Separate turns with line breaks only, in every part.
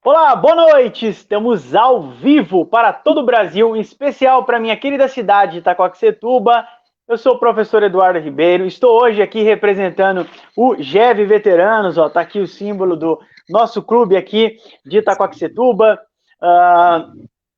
Olá, boa noite! Estamos ao vivo para todo o Brasil, em especial para minha querida cidade de Itacoaxetuba. Eu sou o professor Eduardo Ribeiro, estou hoje aqui representando o GEV Veteranos, ó, tá aqui o símbolo do nosso clube aqui de Itacoaxetuba.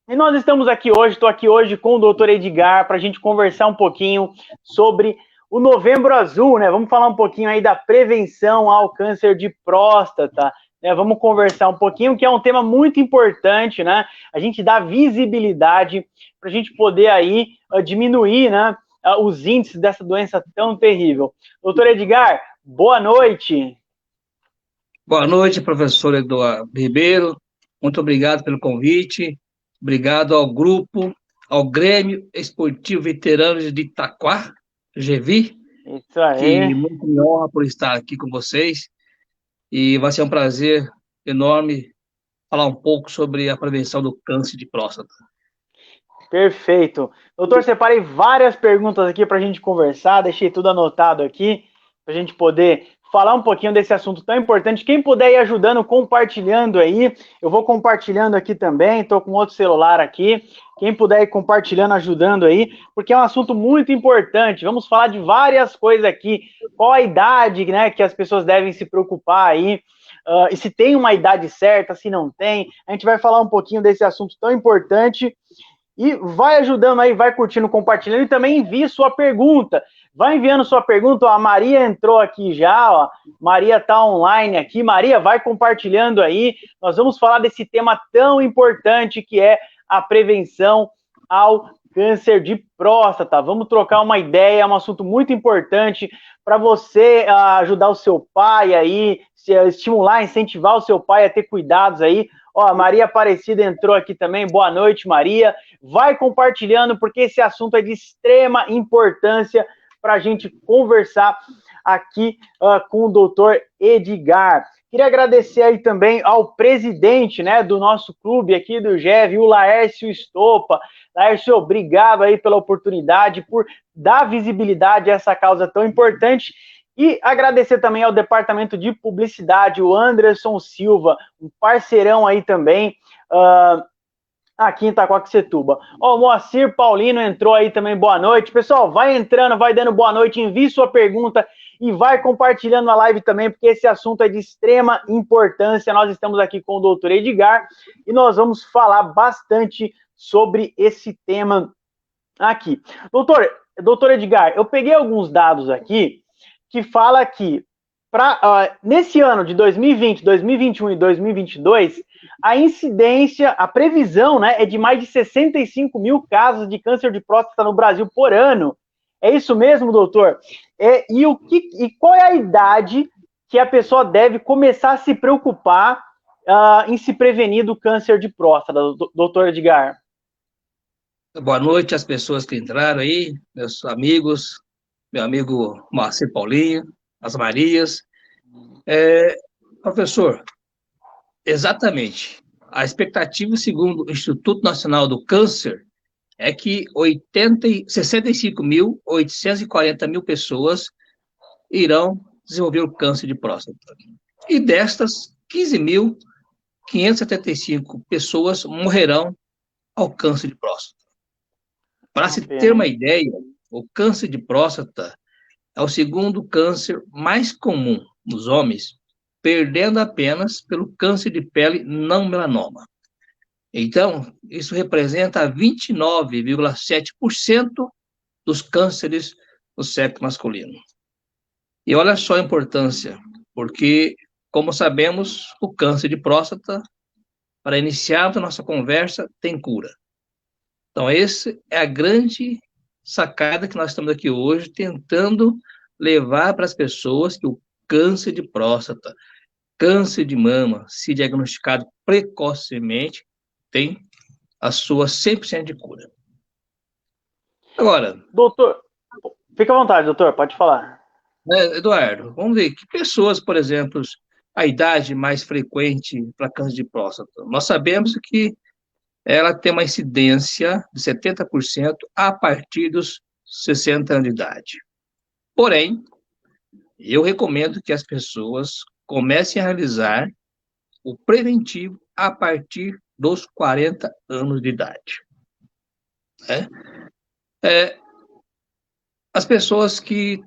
E nós estamos aqui hoje, estou aqui hoje com o doutor Edgar para a gente conversar um pouquinho sobre o Novembro Azul, né? Vamos falar um pouquinho aí da prevenção ao câncer de próstata, né? Vamos conversar um pouquinho, que é um tema muito importante, né? A gente dá visibilidade para a gente poder aí diminuir, né, os índices dessa doença tão terrível. Doutor Edgar, boa noite.
Boa noite, professor Eduardo Ribeiro. Muito obrigado pelo convite. Obrigado ao grupo, ao Grêmio Esportivo Veteranos de Itaquá, GV,
Isso aí.
que muito me honra por estar aqui com vocês. E vai ser um prazer enorme falar um pouco sobre a prevenção do câncer de próstata.
Perfeito. Doutor, separei várias perguntas aqui para a gente conversar, deixei tudo anotado aqui, para a gente poder falar um pouquinho desse assunto tão importante. Quem puder ir ajudando, compartilhando aí, eu vou compartilhando aqui também, estou com outro celular aqui. Quem puder ir compartilhando, ajudando aí, porque é um assunto muito importante. Vamos falar de várias coisas aqui. Qual a idade, né, que as pessoas devem se preocupar aí? E se tem uma idade certa, se não tem. A gente vai falar um pouquinho desse assunto tão importante. E vai ajudando aí, vai curtindo, compartilhando e também envie sua pergunta. Vai enviando sua pergunta. Ó, a Maria entrou aqui já, ó. Maria tá online aqui. Maria, vai compartilhando aí. Nós vamos falar desse tema tão importante que é a prevenção ao câncer de próstata. Vamos trocar uma ideia, é um assunto muito importante para você ajudar o seu pai aí, estimular, incentivar o seu pai a ter cuidados aí. Ó, a Maria Aparecida entrou aqui também. Boa noite, Maria. Vai compartilhando, porque esse assunto é de extrema importância para a gente conversar aqui com o doutor Edgar. Queria agradecer aí também ao presidente, né, do nosso clube aqui do GEV, o Laércio Estopa. Laércio, obrigado aí pela oportunidade, por dar visibilidade a essa causa tão importante. E agradecer também ao departamento de publicidade, o Anderson Silva, um parceirão aí também, aqui em Itacoaxetuba. Ó, o Moacir Paulino entrou aí também, boa noite. Pessoal, vai entrando, vai dando boa noite, envie sua pergunta e vai compartilhando a live também, porque esse assunto é de extrema importância. Nós estamos aqui com o doutor Edgar e nós vamos falar bastante sobre esse tema aqui. Doutor Edgar, eu peguei alguns dados aqui que fala que nesse ano de 2020, 2021 e 2022, a incidência, a previsão, né, é de mais de 65 mil casos de câncer de próstata no Brasil por ano. É isso mesmo, doutor? E qual é a idade que a pessoa deve começar a se preocupar em se prevenir do câncer de próstata, doutor Edgar?
Boa noite às pessoas que entraram aí, meus amigos, meu amigo Moacir Paulinho, as Marias. Professor, exatamente. A expectativa, segundo o Instituto Nacional do Câncer, é que 65.840 mil pessoas irão desenvolver o câncer de próstata. E destas, 15.575 pessoas morrerão ao câncer de próstata. Para
Uma
se ter
pena,
uma
hein?
ideia, o câncer de próstata é o segundo câncer mais comum nos homens, perdendo apenas pelo câncer de pele não melanoma. Então, isso representa 29,7% dos cânceres do sexo masculino. E olha só a importância, porque, como sabemos, o câncer de próstata, para iniciarmos a nossa conversa, tem cura. Então, essa é a grande sacada que nós estamos aqui hoje, tentando levar para as pessoas que o câncer de próstata, câncer de mama, se diagnosticado precocemente, tem a sua 100% de cura. Agora,
Doutor, fica à vontade, doutor, pode falar.
né, Eduardo, vamos ver que pessoas, por exemplo, a idade mais frequente para câncer de próstata. Nós sabemos que ela tem uma incidência de 70% a partir dos 60 anos de idade. Porém, eu recomendo que as pessoas comecem a realizar o preventivo a partir dos 40 anos de idade. Né? As pessoas que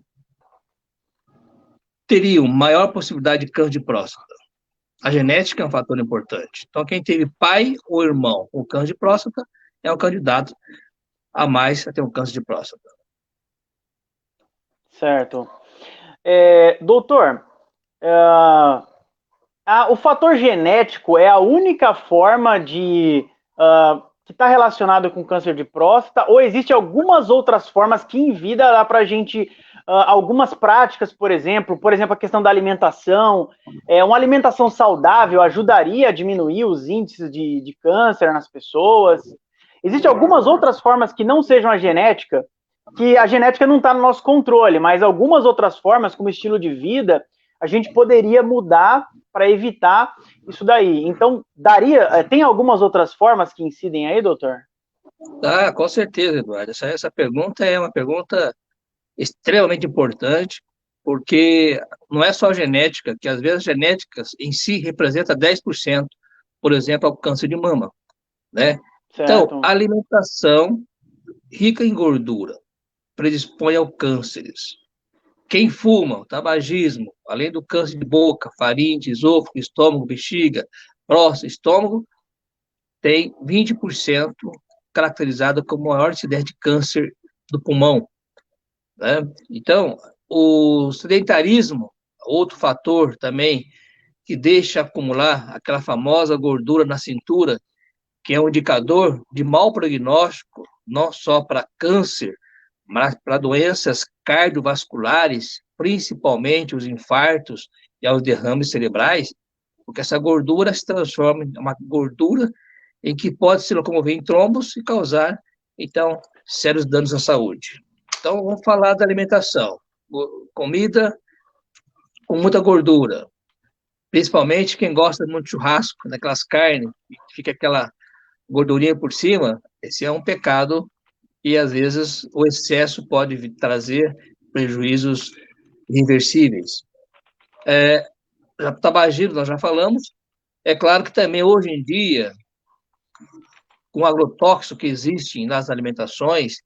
teriam maior possibilidade de câncer de próstata, a genética é um fator importante. Então, quem teve pai ou irmão com câncer de próstata é um candidato a mais a ter um câncer de próstata.
Certo. Doutor, o fator genético é a única forma que está relacionado com câncer de próstata, ou existem algumas outras formas que em vida dá para a gente, algumas práticas, por exemplo, a questão da alimentação, uma alimentação saudável ajudaria a diminuir os índices de câncer nas pessoas? Existem algumas outras formas que não sejam a genética, que a genética não está no nosso controle, mas algumas outras formas, como estilo de vida, a gente poderia mudar para evitar isso daí. Então, tem algumas outras formas que incidem aí, doutor?
Ah, com certeza, Eduardo. Essa pergunta é uma pergunta extremamente importante, porque não é só a genética, que às vezes a genética em si representa 10%, por exemplo, ao câncer de mama, né? Então,
Certo.
a alimentação rica em gordura predispõe ao cânceres. Quem fuma, o tabagismo, além do câncer de boca, faringe, esôfago, estômago, bexiga, próstata, estômago, tem 20% caracterizado como maior incidência de câncer do pulmão. Né? Então, o sedentarismo, outro fator também que deixa acumular aquela famosa gordura na cintura, que é um indicador de mau prognóstico, não só para câncer, mas para doenças cardiovasculares, principalmente os infartos e os derrames cerebrais, porque essa gordura se transforma em uma gordura em que pode se locomover em trombos e causar, então, sérios danos à saúde. Então, vamos falar da alimentação. Comida com muita gordura, principalmente quem gosta muito de churrasco, daquelas carnes, fica aquela gordurinha por cima, esse é um pecado e, às vezes, o excesso pode trazer prejuízos irreversíveis. Tabagismo, nós já falamos. É claro que também, hoje em dia, com o agrotóxico que existe nas alimentações,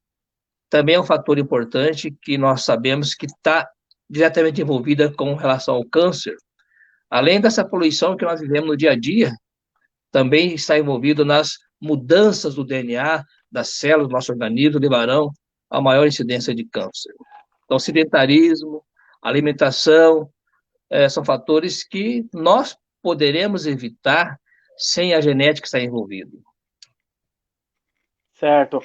também é um fator importante que nós sabemos que está diretamente envolvida com relação ao câncer. Além dessa poluição que nós vivemos no dia a dia, também está envolvido nas mudanças do DNA das células do nosso organismo, levarão a maior incidência de câncer. Então, sedentarismo, alimentação, são fatores que nós poderemos evitar sem a genética estar envolvida.
Certo.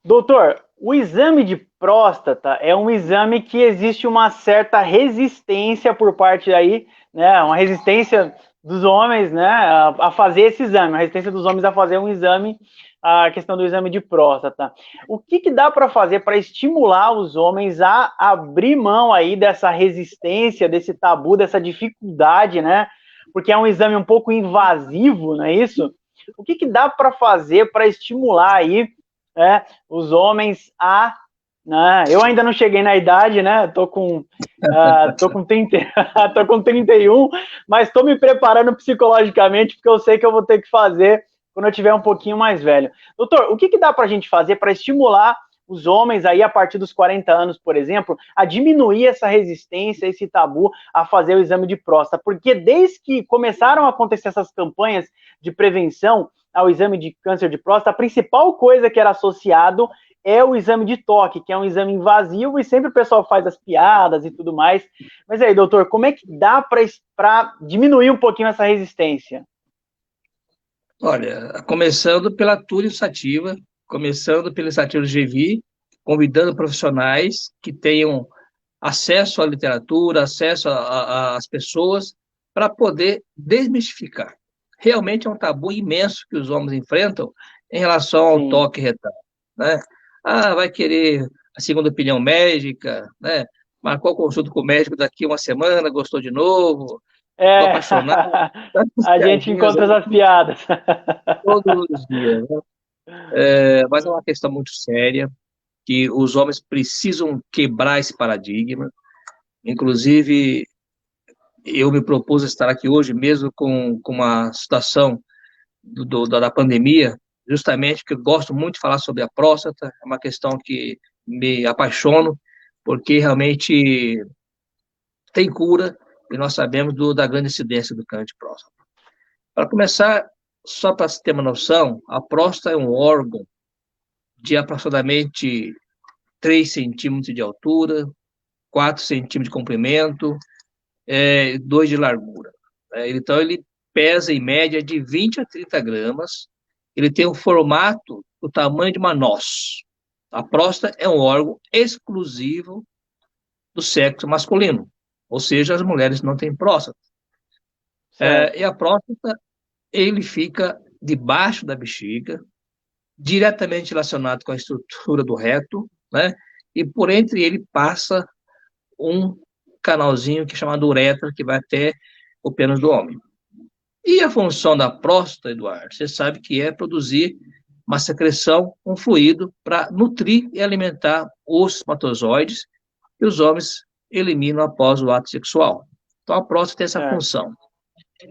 Doutor, o exame de próstata é um exame que existe uma certa resistência por parte aí, né? Uma resistência dos homens, né, a fazer esse exame, a resistência dos homens a fazer um exame, a questão do exame de próstata. O que dá para fazer para estimular os homens a abrir mão aí dessa resistência, desse tabu, dessa dificuldade, né? Porque é um exame um pouco invasivo, não é isso? O que dá para fazer para estimular aí os homens a... Né? Eu ainda não cheguei na idade, né? Tô com 30, tô com 31, mas estou me preparando psicologicamente, porque eu sei que eu vou ter que fazer quando eu tiver um pouquinho mais velho. Doutor, o que dá para a gente fazer para estimular os homens aí a partir dos 40 anos, por exemplo, a diminuir essa resistência, esse tabu a fazer o exame de próstata? Porque desde que começaram a acontecer essas campanhas de prevenção ao exame de câncer de próstata, a principal coisa que era associado é o exame de toque, que é um exame invasivo e sempre o pessoal faz as piadas e tudo mais. Mas aí, doutor, como é que dá para diminuir um pouquinho essa resistência?
Olha, começando pela tour iniciativa, começando pela iniciativa do GV, convidando profissionais que tenham acesso à literatura, acesso às pessoas, para poder desmistificar. Realmente é um tabu imenso que os homens enfrentam em relação ao toque retal, né? Ah, vai querer a segunda opinião médica, né? Marcou a consulta com o médico daqui uma semana, gostou de novo, estou apaixonado.
A gente encontra essas piadas.
Todos os dias, né? Mas é uma questão muito séria, que os homens precisam quebrar esse paradigma. Inclusive, eu me propus a estar aqui hoje, mesmo com uma situação da pandemia, justamente porque eu gosto muito de falar sobre a próstata, é uma questão que me apaixono, porque realmente tem cura, e nós sabemos da grande incidência do câncer de próstata. Para começar, só para se ter uma noção, a próstata é um órgão de aproximadamente 3 centímetros de altura, 4 centímetros de comprimento, 2 de largura. Então, ele pesa, em média, de 20 a 30 gramas. Ele tem o formato do tamanho de uma noz. A próstata é um órgão exclusivo do sexo masculino, ou seja, as mulheres não têm próstata. E
Certo.
a próstata, ele fica debaixo da bexiga, diretamente relacionado com a estrutura do reto, né? E por entre ele passa um canalzinho que é chamado uretra, que vai até o pênis do homem. E a função da próstata, Eduardo, você sabe que é produzir uma secreção, um fluido, para nutrir e alimentar os espermatozoides que os homens eliminam após o ato sexual. Então, a próstata tem essa
Certo.
função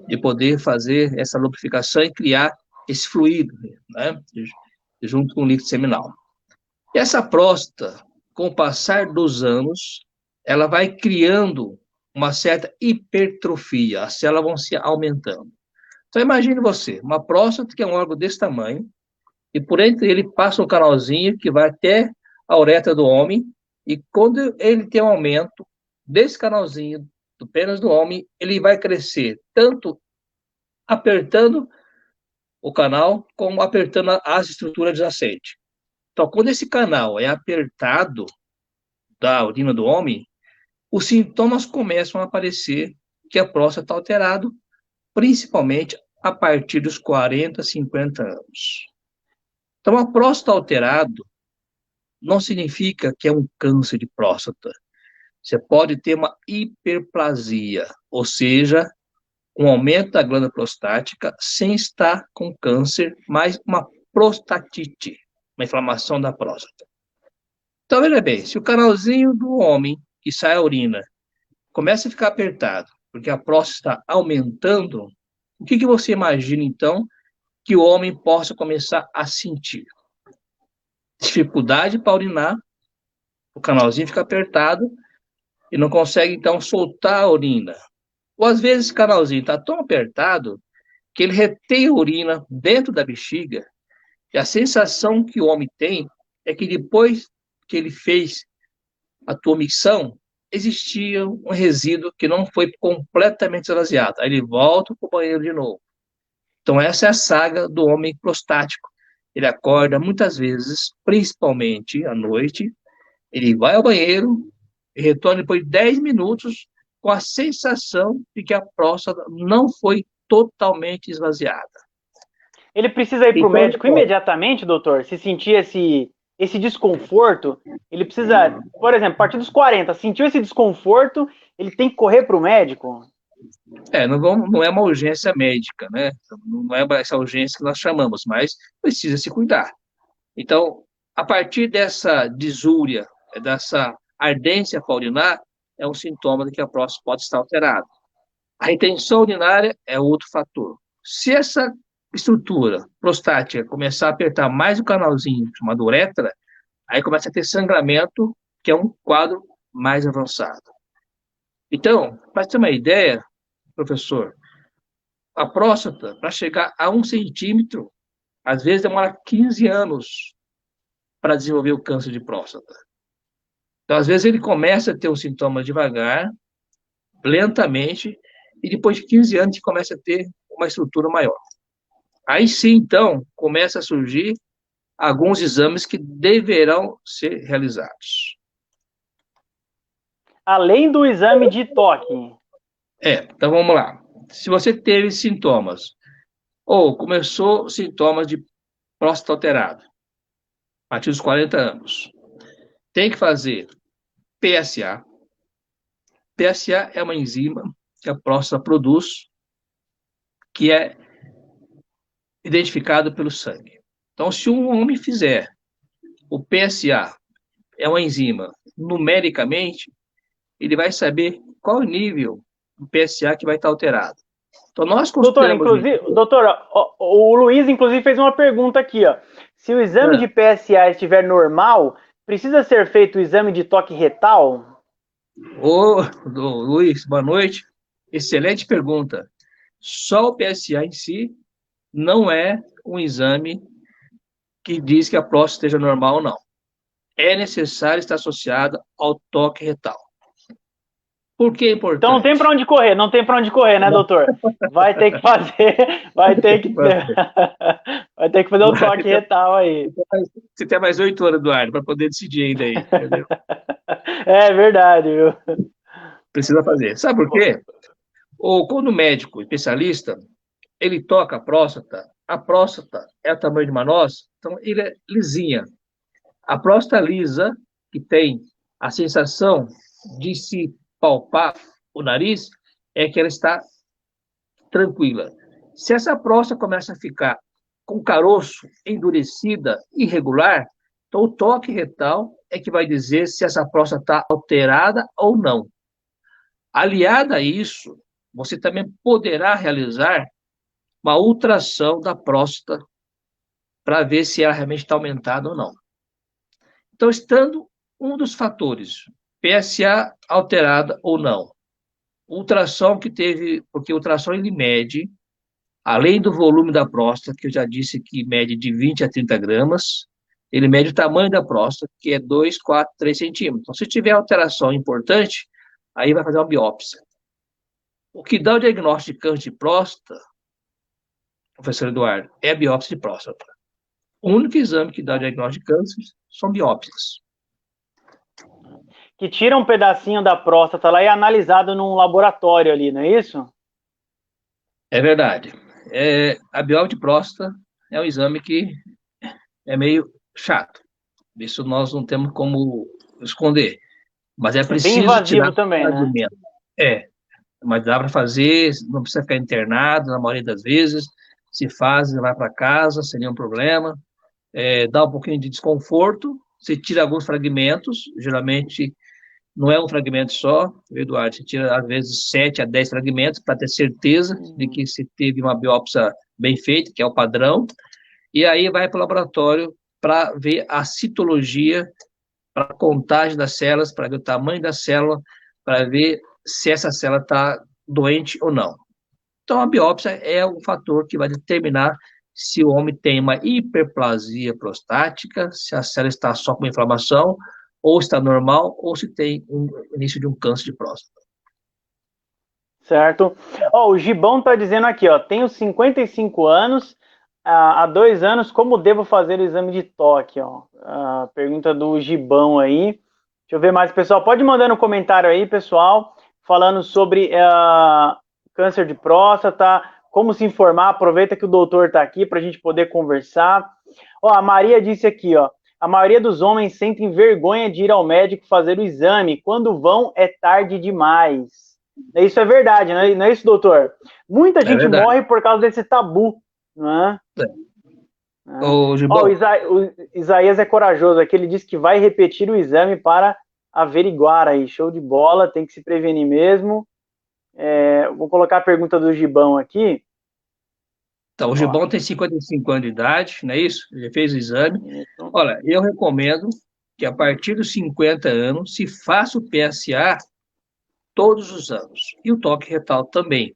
de poder fazer essa lubrificação e criar esse fluido, né, junto com o líquido seminal. E essa próstata, com o passar dos anos, ela vai criando uma certa hipertrofia, as células vão se aumentando. Então, imagine você, uma próstata que é um órgão desse tamanho, e por entre ele passa um canalzinho que vai até a uretra do homem, e quando ele tem um aumento desse canalzinho do pênis do homem, ele vai crescer tanto apertando o canal como apertando as estruturas adjacentes. Então, quando esse canal é apertado da urina do homem, os sintomas começam a aparecer que a próstata está alterada, principalmente a partir dos 40, 50 anos. Então, a próstata alterada não significa que é um câncer de próstata. Você pode ter uma hiperplasia, ou seja, um aumento da glândula prostática sem estar com câncer, mas uma prostatite, uma inflamação da próstata. Então, veja bem, se o canalzinho do homem que sai a urina começa a ficar apertado, porque a próstata está aumentando, o que você imagina, então, que o homem possa começar a sentir? Dificuldade para urinar, o canalzinho fica apertado e não consegue, então, soltar a urina. Ou, às vezes, o canalzinho está tão apertado que ele retém a urina dentro da bexiga, e a sensação que o homem tem é que depois que ele fez a tua micção, existia um resíduo que não foi completamente esvaziado. Aí ele volta para o banheiro de novo. Então, essa é a saga do homem prostático. Ele acorda muitas vezes, principalmente à noite, ele vai ao banheiro e retorna depois de 10 minutos com a sensação de que a próstata não foi totalmente esvaziada.
Ele precisa ir para o
Então, ele
médico
pode.
imediatamente, doutor? Se sentir esse desconforto, ele precisa, por exemplo, a partir dos 40, sentiu esse desconforto, ele tem que correr para o médico?
Não é uma urgência médica, né? Não é essa urgência que nós chamamos, mas precisa se cuidar. Então, a partir dessa disúria, dessa ardência para urinar, é um sintoma de que a próstata pode estar alterada. A retenção urinária é outro fator. Se essa estrutura prostática começar a apertar mais o canalzinho chamado uretra, aí começa a ter sangramento, que é um quadro mais avançado. Então, para ter uma ideia, professor, a próstata, para chegar a 1 centímetro, às vezes demora 15 anos para desenvolver o câncer de próstata. Então, às vezes, ele começa a ter os sintomas devagar, lentamente, e depois de 15 anos, ele começa a ter uma estrutura maior. Aí sim, então, começa a surgir alguns exames que deverão ser realizados.
Além do exame de toque.
Então vamos lá. Se você teve sintomas, ou começou sintomas de próstata alterada, a partir dos 40 anos, tem que fazer PSA. PSA é uma enzima que a próstata produz, que é identificado pelo sangue. Então, se um homem fizer o PSA, é uma enzima, numericamente, ele vai saber qual o nível o PSA que vai estar alterado. Então, nós
Doutor,
consideramos...
inclusive, doutora, o Luiz, inclusive, fez uma pergunta aqui, ó. Se o exame de PSA estiver normal, precisa ser feito o exame de toque retal?
Ô, Luiz, boa noite. Excelente pergunta. Só o PSA em si não é um exame que diz que a próstata esteja normal ou não. É necessário estar associada ao toque retal. Por que é
Então não tem
importante?
para onde correr, não tem para onde correr, né, doutor? Vai ter que fazer, vai ter que, vai ter que fazer o toque retal aí.
Você tem mais 8 anos, Eduardo, para poder decidir ainda aí, entendeu?
É verdade, viu?
Precisa fazer. Sabe por quê? Ou quando o médico especialista, ele toca a próstata é o tamanho de uma noz, então ele é lisinha. A próstata lisa, que tem a sensação de se palpar o nariz, é que ela está tranquila. Se essa próstata começa a ficar com caroço, endurecida, irregular, então o toque retal é que vai dizer se essa próstata está alterada ou não. Aliada a isso, você também poderá realizar uma ultrassom da próstata para ver se ela realmente está aumentada ou não. Então, estando um dos fatores, PSA alterada ou não, ultrassom que teve, porque o ultrassom ele mede, além do volume da próstata, que eu já disse que mede de 20 a 30 gramas, ele mede o tamanho da próstata, que é 2, 4, 3 centímetros. Então, se tiver alteração importante, aí vai fazer uma biópsia. O que dá o diagnóstico de câncer de próstata, professor Eduardo, é a biópsia de próstata. O único exame que dá o diagnóstico de câncer são biópsias.
Que tira um pedacinho da próstata lá e é analisado num laboratório ali, não é isso?
É verdade. A biópsia de próstata é um exame que é meio chato. Isso nós não temos como esconder. Mas é
É bem
preciso tirar
invasivo também, né?
fragmento. Mas dá para fazer, não precisa ficar internado, na maioria das vezes. Se faz, vai para casa, sem nenhum problema. Dá um pouquinho de desconforto, você tira alguns fragmentos, geralmente não é um fragmento só, Eduardo, você tira às vezes 7 a 10 fragmentos para ter certeza de que se teve uma biópsia bem feita, que é o padrão, e aí vai para o laboratório para ver a citologia, para a contagem das células, para ver o tamanho da célula, para ver se essa célula está doente ou não. Então, a biópsia é um fator que vai determinar se o homem tem uma hiperplasia prostática, se a célula está só com inflamação, ou está normal, ou se tem um início de um câncer de próstata.
Certo. Ó, o Gibão tá dizendo aqui, ó, tenho 55 anos, há 2 anos, como devo fazer o exame de toque, ó? A pergunta do Gibão aí. Deixa eu ver mais, pessoal. Pode mandar no comentário aí, pessoal, falando sobre câncer de próstata, como se informar. Aproveita que o doutor tá aqui para a gente poder conversar. Ó, a Maria disse aqui, ó, a maioria dos homens sentem vergonha de ir ao médico fazer o exame. Quando vão, é tarde demais. Isso é verdade, não é isso, doutor? Muita
É
gente
verdade.
morre por causa desse tabu, não é?
Ô,
Ó,
Gibão,
o Isaías é corajoso aqui, ele disse que vai repetir o exame para averiguar aí. Show de bola, tem que se prevenir mesmo. Vou colocar a pergunta do Gibão aqui.
então, o
Ó,
Gibão tem 55 anos de idade, não é isso? Ele fez o exame.
isso.
Olha, eu recomendo que a partir dos 50 anos se faça o PSA todos os anos. E o toque retal também.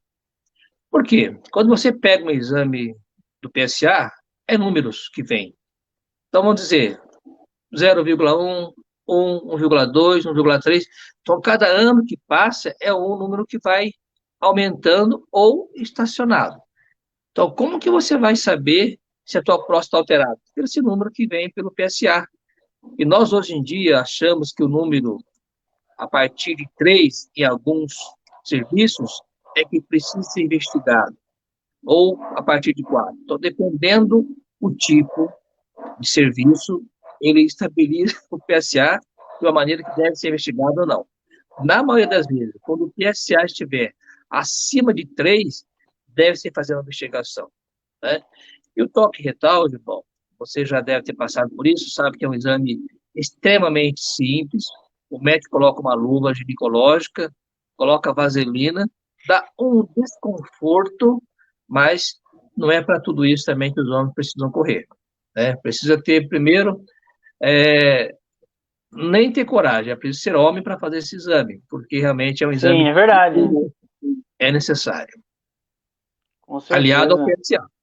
Por quê? Quando você pega um exame do PSA, é números que vêm. Então, vamos dizer, 0,1, 1, 1,2, 1,3. Então, cada ano que passa é um número que vai aumentando ou estacionado. Então, como que você vai saber se a tua próstata está alterada? Pelo esse número que vem pelo PSA. E nós, hoje em dia, achamos que o número, a partir de 3 em alguns serviços, é que precisa ser investigado. Ou a partir de 4. Então, dependendo o tipo de serviço, ele estabiliza o PSA de uma maneira que deve ser investigado ou não. Na maioria das vezes, quando o PSA estiver acima de 3, deve ser fazer uma investigação. Né? E o toque retal, bom, você já deve ter passado por isso, sabe que é um exame extremamente simples. O médico coloca uma luva ginecológica, coloca vaselina dá um desconforto, mas não é para tudo isso também que os homens precisam correr, né? Precisa ter, primeiro, é, nem ter coragem, é preciso ser homem para fazer esse exame, porque realmente é um
Sim,
exame
é
que
verdade.
é necessário,
Com
aliado ao
certeza.
PSA.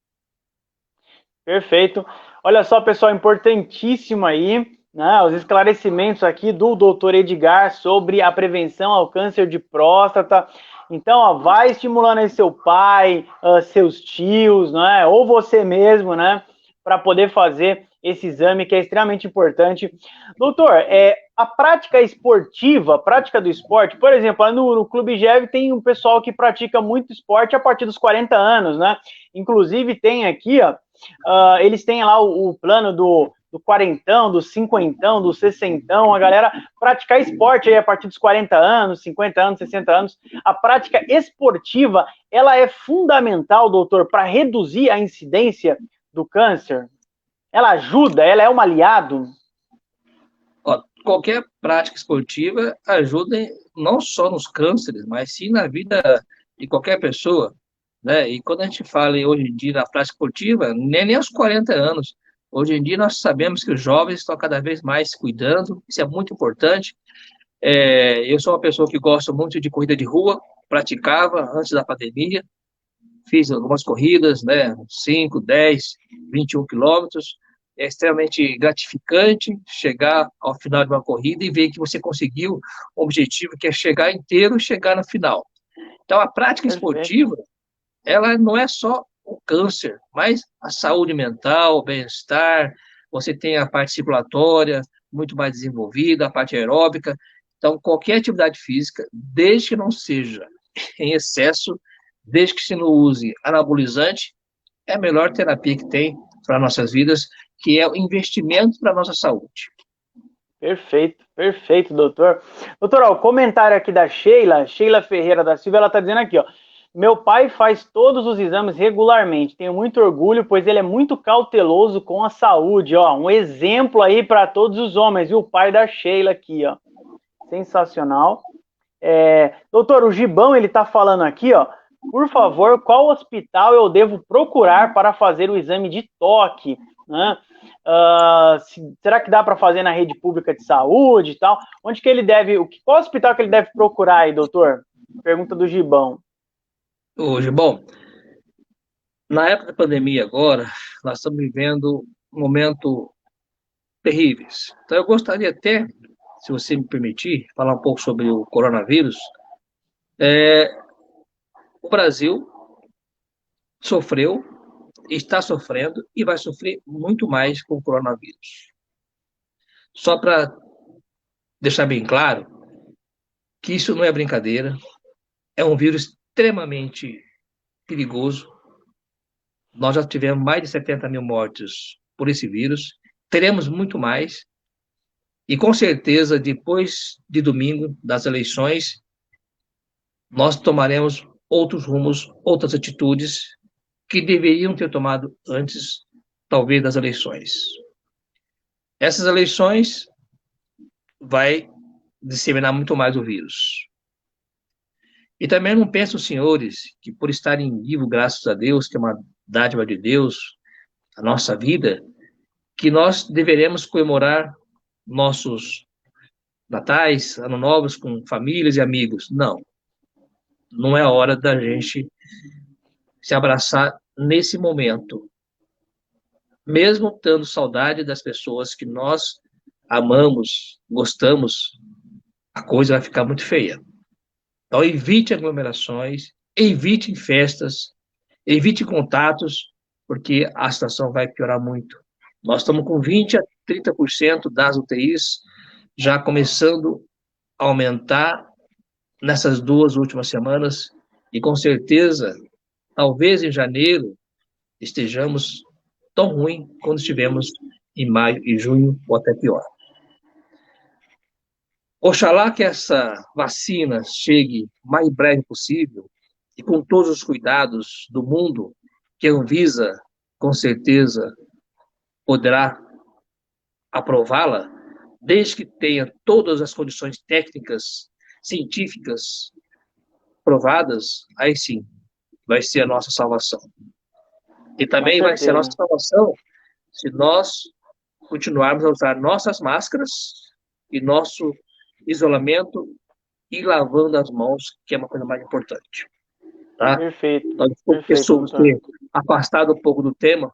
Perfeito. Olha só, pessoal, importantíssimo aí, né, os esclarecimentos aqui do doutor Edgar sobre a prevenção ao câncer de próstata. Então, ó, vai estimulando aí seu pai, seus tios, né, ou você mesmo, né, para poder fazer esse exame que é extremamente importante. Doutor, a prática esportiva, a prática do esporte, por exemplo, lá no Clube GEV tem um pessoal que pratica muito esporte a partir dos 40 anos, né? Inclusive tem aqui, ó, eles têm lá o plano do quarentão, do cinquentão, do sessentão, a galera praticar esporte aí a partir dos 40 anos, 50 anos, 60 anos. A prática esportiva, ela é fundamental, doutor, para reduzir a incidência do câncer? Ela ajuda? Ela é um aliado?
Ó, qualquer prática esportiva ajuda não só nos cânceres, mas sim na vida de qualquer pessoa, né? E quando a gente fala hoje em dia na prática esportiva, nem aos 40 anos, hoje em dia nós sabemos que os jovens estão cada vez mais se cuidando, isso é muito importante. Eu sou uma pessoa que gosta muito de corrida de rua, praticava antes da pandemia, fiz algumas corridas, né, 5, 10, 21 quilômetros. É extremamente gratificante chegar ao final de uma corrida e ver que você conseguiu o objetivo, que é chegar inteiro e chegar no final. Então, a prática
Perfeito.
esportiva, ela não é só o câncer, mas a saúde mental, o bem-estar, você tem a parte circulatória muito mais desenvolvida, a parte aeróbica. Então, qualquer atividade física, desde que não seja em excesso, desde que se não use anabolizante, é a melhor terapia que tem para nossas vidas, que é o investimento para a nossa saúde.
Perfeito, perfeito, doutor. Doutor, ó, o comentário aqui da Sheila Ferreira da Silva, ela está dizendo aqui, ó. Meu pai faz todos os exames regularmente. Tenho muito orgulho, pois ele é muito cauteloso com a saúde. Ó, um exemplo aí para todos os homens. E o pai da Sheila aqui, ó. Sensacional. Doutor, o Gibão, ele está falando aqui, ó. Por favor, qual hospital eu devo procurar para fazer o exame de toque? Né? Será que dá para fazer na rede pública de saúde e tal? Onde que ele deve, qual hospital que ele deve procurar aí, doutor? Pergunta do Gibão.
Hoje, bom, na época da pandemia agora, nós estamos vivendo um momento terríveis. Então, eu gostaria até, se você me permitir, falar um pouco sobre o coronavírus. O Brasil sofreu, está sofrendo e vai sofrer muito mais com o coronavírus. Só para deixar bem claro que isso não é brincadeira, é um vírus extremamente perigoso. Nós já tivemos mais de 70 mil mortes por esse vírus, teremos muito mais, e com certeza, depois de domingo, das eleições, nós tomaremos outros rumos, outras atitudes que deveriam ter tomado antes, talvez, das eleições. Essas eleições vai disseminar muito mais o vírus. E também não pensam, senhores, que por estarem vivos, graças a Deus, que é uma dádiva de Deus, a nossa vida, que nós deveremos comemorar nossos natais, ano novos com famílias e amigos. Não, não é a hora da gente se abraçar nesse momento. Mesmo tendo saudade das pessoas que nós amamos, gostamos, a coisa vai ficar muito feia. Então, evite aglomerações, evite festas, evite contatos, porque a situação vai piorar muito. Nós estamos com 20 a 30% das UTIs já começando a aumentar nessas 2 últimas semanas, e com certeza, talvez em janeiro, estejamos tão ruim quando estivemos em maio e junho, ou até pior. Oxalá que essa vacina chegue o mais breve possível e com todos os cuidados do mundo, que a Anvisa, com certeza, poderá aprová-la, desde que tenha todas as condições técnicas, científicas provadas, aí sim, vai ser a nossa salvação. E também vai ser a nossa salvação se nós continuarmos a usar nossas máscaras e nosso isolamento e lavando as mãos, que é uma coisa mais importante. Tá?
Perfeito.
Então, desculpe ter afastado um pouco do tema,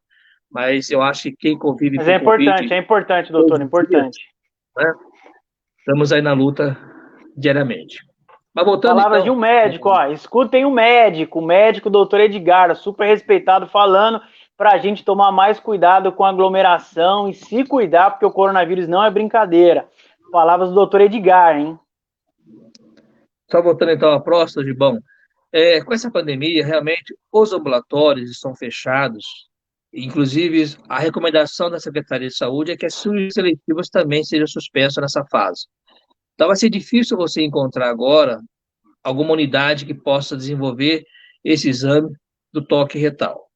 mas eu acho que quem convive
mas
com Covid...
é importante, doutor, é importante.
Né? Estamos aí na luta diariamente. Mas voltando,
palavras
então,
de um médico, ó, escutem o médico doutor Edgar, super respeitado, falando para a gente tomar mais cuidado com a aglomeração e se cuidar, porque o coronavírus não é brincadeira. Palavras do doutor Edgar, hein?
Só voltando então à próstata, Gibão, com essa pandemia, realmente, os ambulatórios estão fechados, inclusive a recomendação da Secretaria de Saúde é que as cirurgias seletivas também sejam suspensas nessa fase. Então vai ser difícil você encontrar agora alguma unidade que possa desenvolver esse exame do toque retal.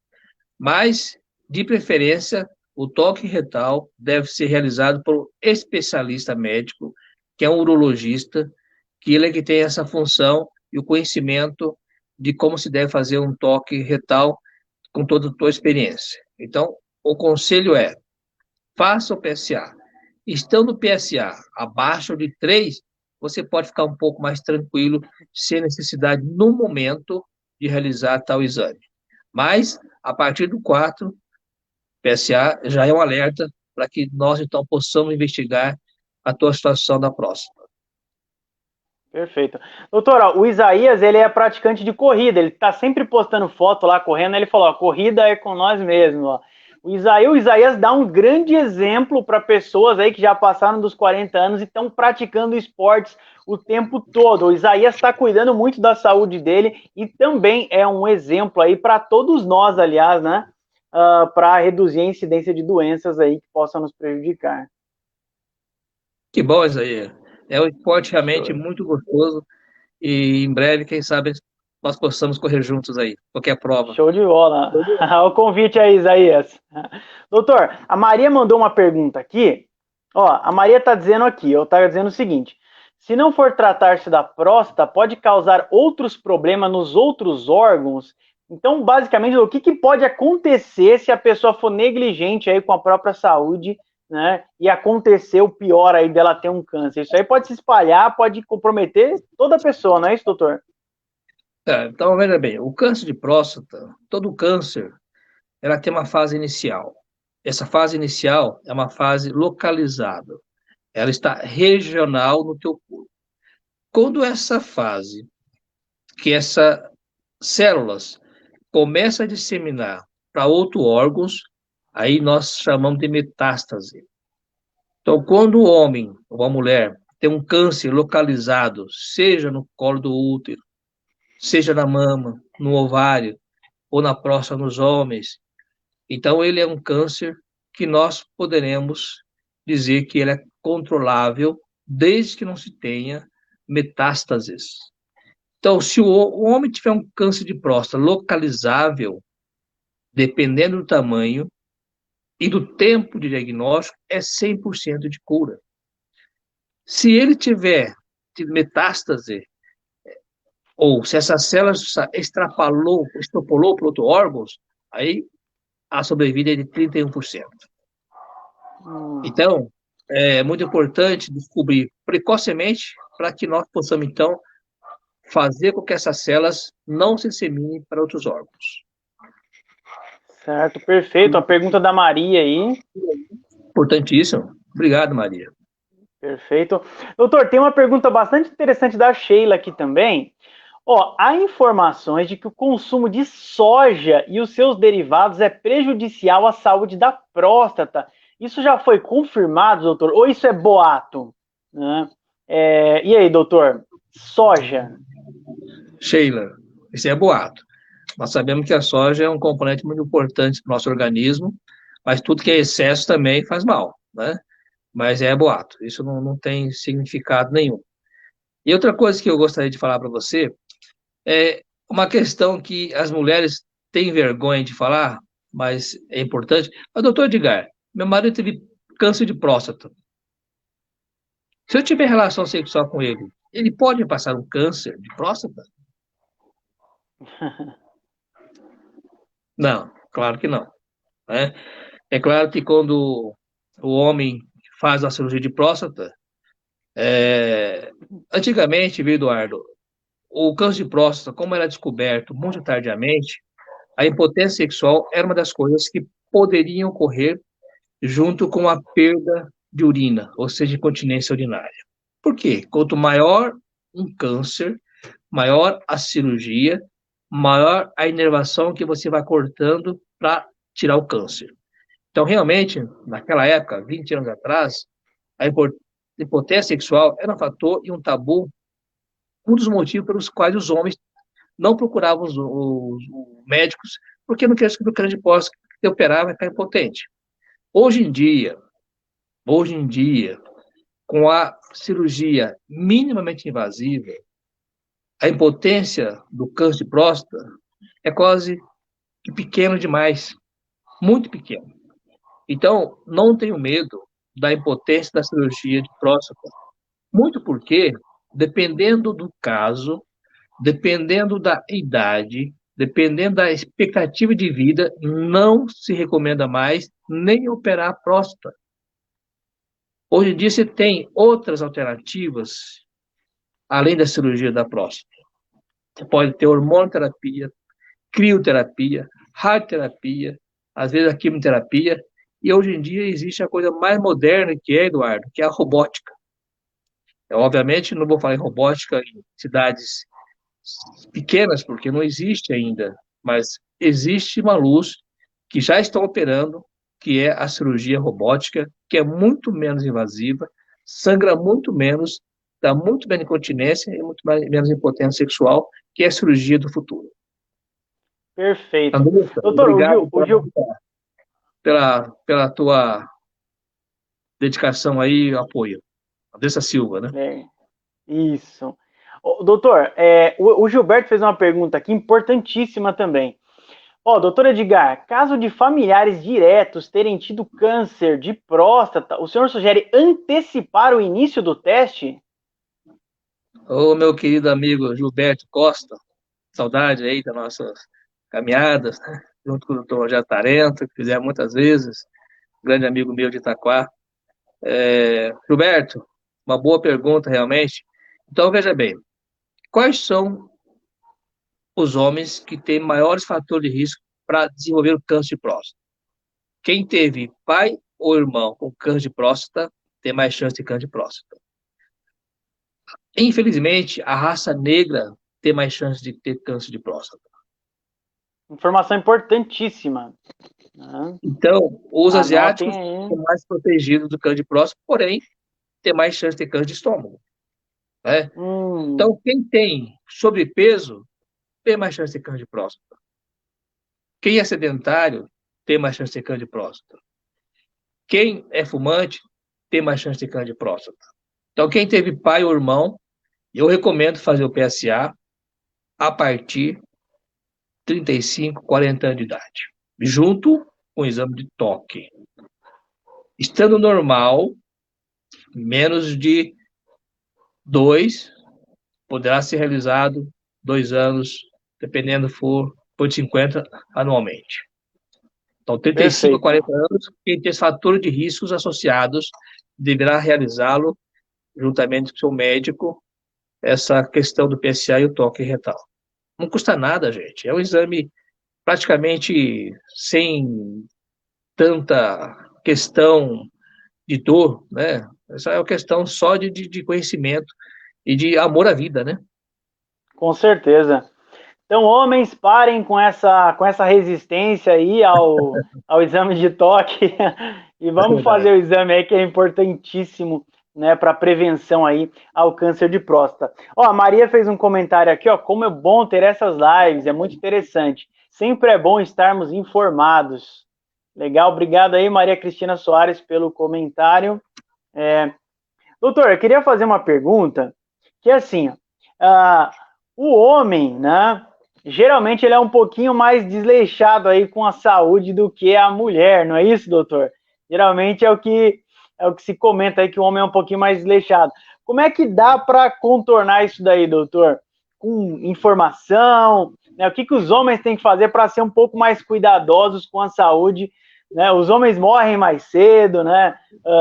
Mas, de preferência, o toque retal deve ser realizado por um especialista médico, que é um urologista, que ele é que tem essa função e o conhecimento de como se deve fazer um toque retal com toda a tua experiência. Então, o conselho é, faça o PSA. Estando o PSA abaixo de 3, você pode ficar um pouco mais tranquilo, sem necessidade, no momento, de realizar tal exame. Mas, a partir do 4, PSA já é um alerta para que nós, então, possamos investigar a tua situação da próstata.
Perfeito. Doutor, ó, o Isaías, ele é praticante de corrida, ele está sempre postando foto lá, correndo, ele falou, ó, corrida é com nós mesmos, ó. O Isaías dá um grande exemplo para pessoas aí que já passaram dos 40 anos e estão praticando esportes o tempo todo. O Isaías está cuidando muito da saúde dele e também é um exemplo aí para todos nós, aliás, né? Para reduzir a incidência de doenças aí que possam nos prejudicar.
Que bom, Isaías. É um esporte realmente muito gostoso e em breve, quem sabe, nós possamos correr juntos aí, qualquer prova.
Show de bola. O convite aí, Isaías. Doutor, a Maria mandou uma pergunta aqui. Ó, a Maria está dizendo aqui, está dizendo o seguinte: se não for tratar-se da próstata, pode causar outros problemas nos outros órgãos. Então, basicamente, o que pode acontecer se a pessoa for negligente aí com a própria saúde, né? E acontecer o pior aí dela ter um câncer? Isso aí pode se espalhar, pode comprometer toda a pessoa, não é isso, doutor?
Então, veja bem, o câncer de próstata, todo câncer, ela tem uma fase inicial. Essa fase inicial é uma fase localizada. Ela está regional no teu corpo. Quando essa fase, que essas células começam a disseminar para outros órgãos, aí nós chamamos de metástase. Então, quando o homem ou a mulher tem um câncer localizado, seja no colo do útero, seja na mama, no ovário, ou na próstata nos homens, então ele é um câncer que nós poderemos dizer que ele é controlável desde que não se tenha metástases. Então, se o homem tiver um câncer de próstata localizável, dependendo do tamanho e do tempo de diagnóstico, é 100% de cura. Se ele tiver metástase, ou se essa célula extrapolou para outros órgãos, aí a sobrevida é de 31%. Então, é muito importante descobrir precocemente para que nós possamos, então, fazer com que essas células não se disseminem para outros órgãos.
Certo, perfeito. A pergunta da Maria aí.
Importantíssimo. Obrigado, Maria.
Perfeito. Doutor, tem uma pergunta bastante interessante da Sheila aqui também. Ó, há informações de que o consumo de soja e os seus derivados é prejudicial à saúde da próstata. Isso já foi confirmado, doutor? Ou isso é boato? Né? E aí, doutor? Soja.
Sheila, isso é boato. Nós sabemos que a soja é um componente muito importante para o nosso organismo, mas tudo que é excesso também faz mal, né? Mas é boato. Isso não tem significado nenhum. E outra coisa que eu gostaria de falar para você é uma questão que as mulheres têm vergonha de falar, mas é importante. Mas, doutor Edgar, meu marido teve câncer de próstata. Se eu tiver relação sexual com ele, ele pode passar um câncer de próstata? Não, claro que não, né? É claro que quando o homem faz a cirurgia de próstata, antigamente, viu, Eduardo, o câncer de próstata, como era descoberto muito tardiamente, a impotência sexual era uma das coisas que poderiam ocorrer junto com a perda de urina, ou seja, incontinência urinária. Por quê? Quanto maior um câncer, maior a cirurgia, maior a inervação que você vai cortando para tirar o câncer. Então, realmente, naquela época, 20 anos atrás, a impotência sexual era um fator e um tabu, um dos motivos pelos quais os homens não procuravam os médicos, porque não queriam descobrir o câncer de próstata que operava e ficar impotente. Hoje hoje em dia, com a cirurgia minimamente invasiva, a impotência do câncer de próstata é quase que pequeno demais, muito pequeno. Então, não tenho medo da impotência da cirurgia de próstata, muito porque, dependendo do caso, dependendo da idade, dependendo da expectativa de vida, não se recomenda mais nem operar a próstata. Hoje em dia você tem outras alternativas além da cirurgia da próstata. Você pode ter hormonoterapia, crioterapia, radioterapia, às vezes a quimioterapia, e hoje em dia existe a coisa mais moderna que é, Eduardo, que é a robótica. Eu, obviamente, não vou falar em robótica em cidades pequenas, porque não existe ainda, mas existe uma luz que já estão operando, que é a cirurgia robótica, que é muito menos invasiva, sangra muito menos, dá muito menos incontinência e muito menos impotência sexual, que é a cirurgia do futuro.
Perfeito.
Andressa,
Doutor,
obrigado
o Gil,
pela tua dedicação aí e apoio. Andressa Silva, né?
é, isso. Doutor, o Gilberto fez uma pergunta aqui importantíssima também. Doutor Edgar, caso de familiares diretos terem tido câncer de próstata, o senhor sugere antecipar o início do teste?
Ô, meu querido amigo Gilberto Costa, saudade aí das nossas caminhadas, né? Junto com o doutor Rogério Tarento, que fizemos muitas vezes, grande amigo meu de Itaquá. Gilberto, uma boa pergunta realmente. Então, veja bem, quais são os homens que têm maiores fatores de risco para desenvolver o câncer de próstata? Quem teve pai ou irmão com câncer de próstata tem mais chance de câncer de próstata. Infelizmente, a raça negra tem mais chance de ter câncer de próstata.
Informação importantíssima. Né?
Então, os
Anotem
asiáticos
aí.
são mais protegidos do câncer de próstata, porém, tem mais chance de ter câncer de estômago. Né?
Hum,
Então, quem tem sobrepeso tem mais chance de ter câncer de próstata. Quem é sedentário tem mais chance de ter câncer de próstata. Quem é fumante tem mais chance de ter câncer de próstata. Então, quem teve pai ou irmão, eu recomendo fazer o PSA a partir de 35, 40 anos de idade, junto com o exame de toque. Estando normal, menos de 2, poderá ser realizado 2 anos, dependendo for de 50 anualmente. Então, 35 a
perfeito.
40 anos, quem tem fatores de riscos associados deverá realizá-lo juntamente com o seu médico, essa questão do PSA e o toque retal. Não custa nada, gente. É um exame praticamente sem tanta questão de dor, né? Essa é uma questão só de conhecimento e de amor à vida, né?
Com certeza. Então, homens, parem com essa resistência aí ao exame de toque e
É
vamos fazer
verdade.
o exame aí que é importantíssimo, né, para prevenção aí ao câncer de próstata. A Maria fez um comentário aqui, como é bom ter essas lives, é muito interessante. Sempre é bom estarmos informados. Legal, obrigado aí, Maria Cristina Soares, pelo comentário. Doutor, eu queria fazer uma pergunta que é assim, o homem, né, geralmente ele é um pouquinho mais desleixado aí com a saúde do que a mulher, não é isso, doutor? Geralmente é o que se comenta aí que o homem é um pouquinho mais desleixado. Como é que dá para contornar isso daí, doutor? Com informação, né? O que os homens têm que fazer para ser um pouco mais cuidadosos com a saúde, né? Os homens morrem mais cedo, né?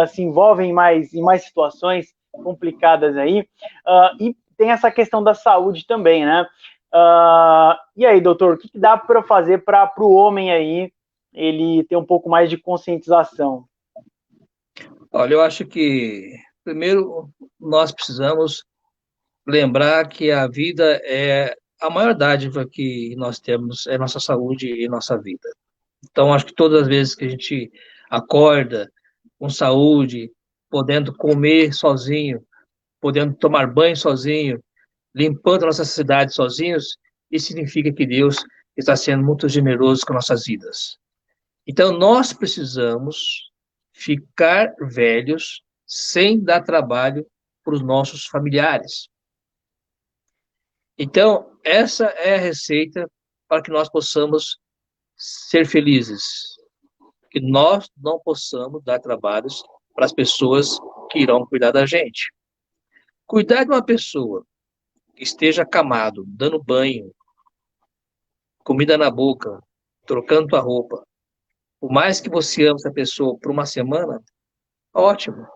Se envolvem mais em mais situações complicadas aí. E tem essa questão da saúde também, né? E aí, doutor, o que dá para fazer para o homem aí ele ter um pouco mais de conscientização?
Olha, eu acho que, primeiro, nós precisamos lembrar que a vida é a maior dádiva que nós temos, é nossa saúde e nossa vida. Então, acho que todas as vezes que a gente acorda com saúde, podendo comer sozinho, podendo tomar banho sozinho, limpando a nossa cidade sozinhos, isso significa que Deus está sendo muito generoso com nossas vidas. Então, nós precisamos ficar velhos sem dar trabalho para os nossos familiares. Então, essa é a receita para que nós possamos ser felizes, que nós não possamos dar trabalhos para as pessoas que irão cuidar da gente. Cuidar de uma pessoa que esteja acamado, dando banho, comida na boca, trocando tua roupa, por mais que você ame essa pessoa por uma semana, ótimo.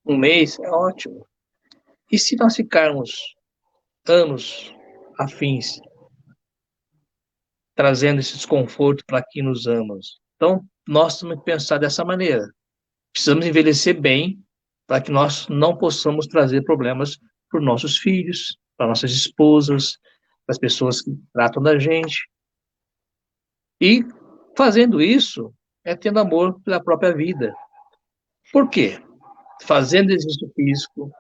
Um mês é ótimo. E se nós ficarmos anos afins, trazendo esse desconforto para quem nos ama? Então, nós temos que pensar dessa maneira. Precisamos envelhecer bem para que nós não possamos trazer problemas para os nossos filhos, para nossas esposas, para as pessoas que tratam da gente. E fazendo isso é tendo amor pela própria vida. Por quê? Fazendo exercício físico,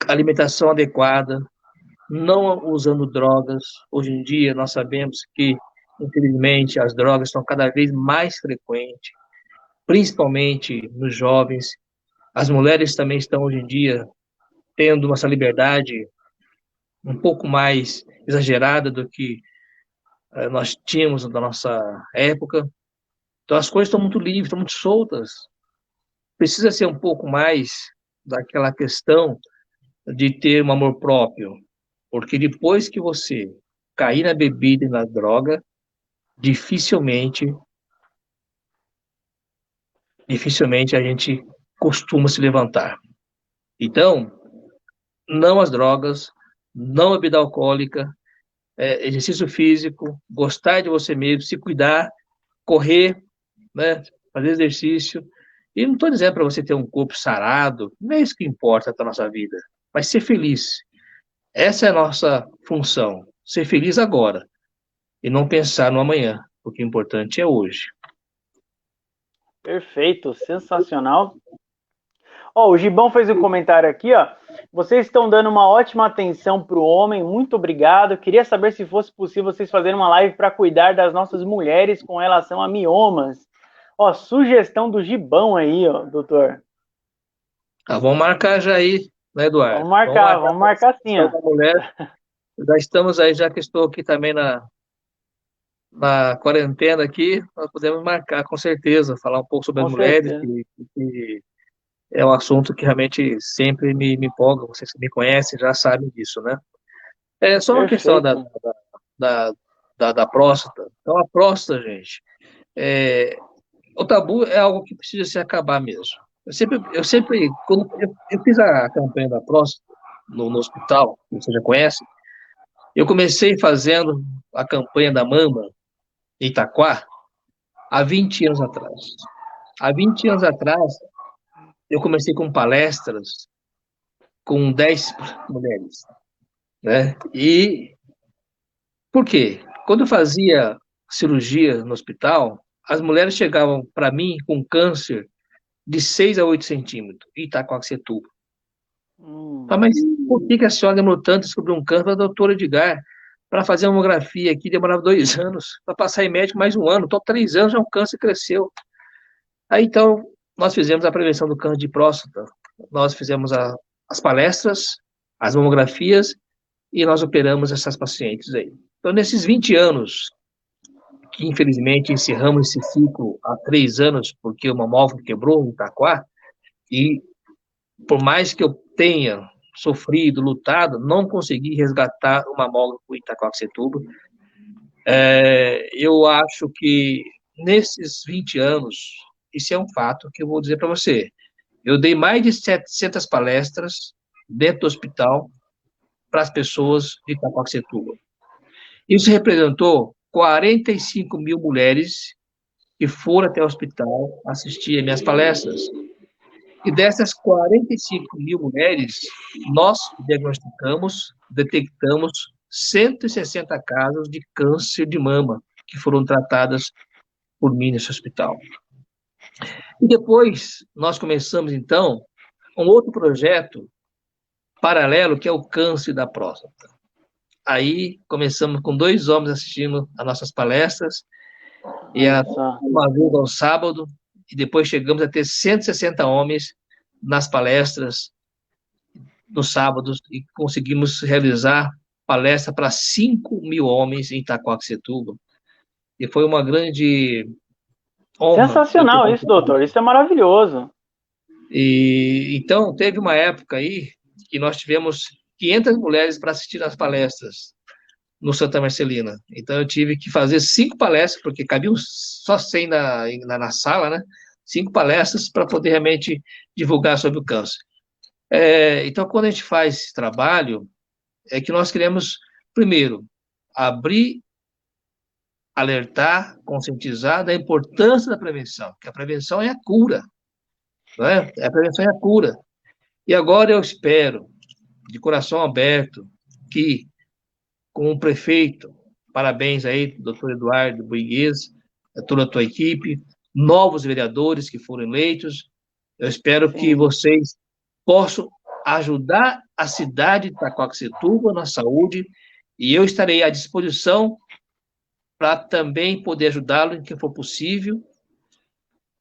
alimentação adequada, não usando drogas. Hoje em dia nós sabemos que, infelizmente, as drogas estão cada vez mais frequentes, principalmente nos jovens. As mulheres também estão hoje em dia tendo essa liberdade um pouco mais exagerada do que nós tínhamos na nossa época. Então as coisas estão muito livres, estão muito soltas. Precisa ser um pouco mais daquela questão de ter um amor próprio, porque depois que você cair na bebida e na droga, dificilmente a gente costuma se levantar. Então, não as drogas, não a bebida alcoólica, exercício físico, gostar de você mesmo, se cuidar, correr, né, fazer exercício. E não estou dizendo para você ter um corpo sarado, não é isso que importa para a nossa vida, mas ser feliz. Essa é a nossa função, ser feliz agora e não pensar no amanhã, porque o importante é hoje.
Perfeito, sensacional. O Gibão fez um comentário aqui, ó. Vocês estão dando uma ótima atenção para o homem, muito obrigado. Queria saber se fosse possível vocês fazerem uma live para cuidar das nossas mulheres com relação a miomas. Sugestão do Gibão aí, ó, doutor.
Vamos marcar já aí, né, Eduardo?
Vamos marcar sim, ó.
Mulher. Já estamos aí, já que estou aqui também na quarentena aqui, nós podemos marcar com certeza, falar um pouco sobre as mulheres, que é um assunto que realmente sempre me empolga, vocês que me conhecem já sabem disso, né? É só uma questão da próstata. Então, a próstata, gente, o tabu é algo que precisa se acabar mesmo. Quando eu fiz a campanha da próstata no hospital, que você já conhece, eu comecei fazendo a campanha da mama em Itaquá há 20 anos atrás. Há 20 anos atrás, eu comecei com palestras com 10 mulheres, né? E por quê? Quando eu fazia cirurgia no hospital, as mulheres chegavam para mim com câncer de 6 a 8 centímetros, Itacoaxetuba. Mas por que a senhora demorou tanto descobrir um câncer? A doutora Edgar, para fazer uma mamografia aqui, demorava 2 anos, para passar em médico mais 1 ano, então 3 anos já o câncer cresceu. Aí então, nós fizemos a prevenção do câncer de próstata, nós fizemos as palestras, as mamografias, e nós operamos essas pacientes aí. Então, nesses 20 anos, que infelizmente encerramos esse ciclo há 3 anos, porque o mamógrafo quebrou em Itaquá, e por mais que eu tenha sofrido, lutado, não consegui resgatar o mamógrafo em Itaquaquecetuba. Eu acho que nesses 20 anos, isso é um fato que eu vou dizer para você. Eu dei mais de 700 palestras dentro do hospital para as pessoas de Itaquaquecetuba. Isso representou 45 mil mulheres que foram até o hospital assistir às minhas palestras. E dessas 45 mil mulheres, nós detectamos 160 casos de câncer de mama que foram tratadas por mim nesse hospital. E depois nós começamos, então, um outro projeto paralelo, que é o câncer da próstata. Aí começamos com 2 homens assistindo às nossas palestras, e uma vez ao sábado, e depois chegamos a ter 160 homens nas palestras nos sábados, e conseguimos realizar palestra para 5 mil homens em Itaquaquecetuba. E foi uma grande honra.
Sensacional isso, doutor. Isso é maravilhoso.
E então teve uma época aí que nós tivemos 500 mulheres para assistir às palestras no Santa Marcelina. Então eu tive que fazer 5 palestras, porque cabiam só 100 na sala, né? 5 palestras para poder realmente divulgar sobre o câncer. Então, quando a gente faz esse trabalho, é que nós queremos, primeiro, abrir, alertar, conscientizar da importância da prevenção, que a prevenção é a cura, não é? A prevenção é a cura. E agora eu espero, de coração aberto, que com o prefeito, parabéns aí, doutor Eduardo Buigues, toda a tua equipe, novos vereadores que foram eleitos, eu espero que vocês possam ajudar a cidade de Itaquaquecetuba na saúde, e eu estarei à disposição para também poder ajudá-lo em que for possível,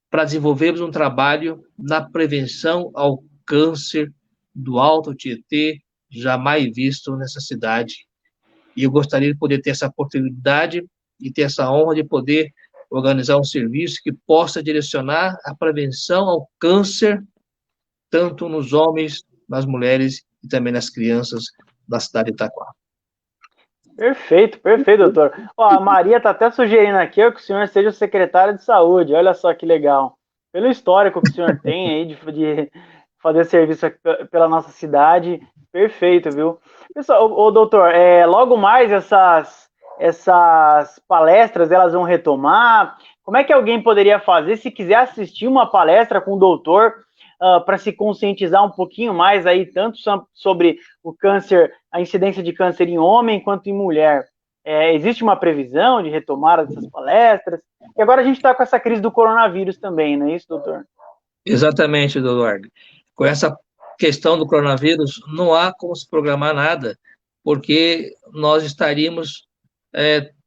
para desenvolvermos um trabalho na prevenção ao câncer do Alto Tietê, jamais visto nessa cidade. E eu gostaria de poder ter essa oportunidade e ter essa honra de poder organizar um serviço que possa direcionar a prevenção ao câncer, tanto nos homens, nas mulheres e também nas crianças da cidade de Itaquá.
Perfeito, doutor. Ó, a Maria está até sugerindo aqui que o senhor seja o secretário de saúde. Olha só que legal. Pelo histórico que o senhor tem aí de fazer serviço pela nossa cidade, perfeito, viu? Pessoal, doutor, logo mais essas palestras, elas vão retomar? Como é que alguém poderia fazer se quiser assistir uma palestra com o doutor para se conscientizar um pouquinho mais aí, tanto sobre o câncer, a incidência de câncer em homem quanto em mulher? Existe uma previsão de retomar essas palestras? E agora a gente está com essa crise do coronavírus também, não é isso, doutor?
Exatamente, Eduardo. Com essa questão do coronavírus, não há como se programar nada, porque nós estaríamos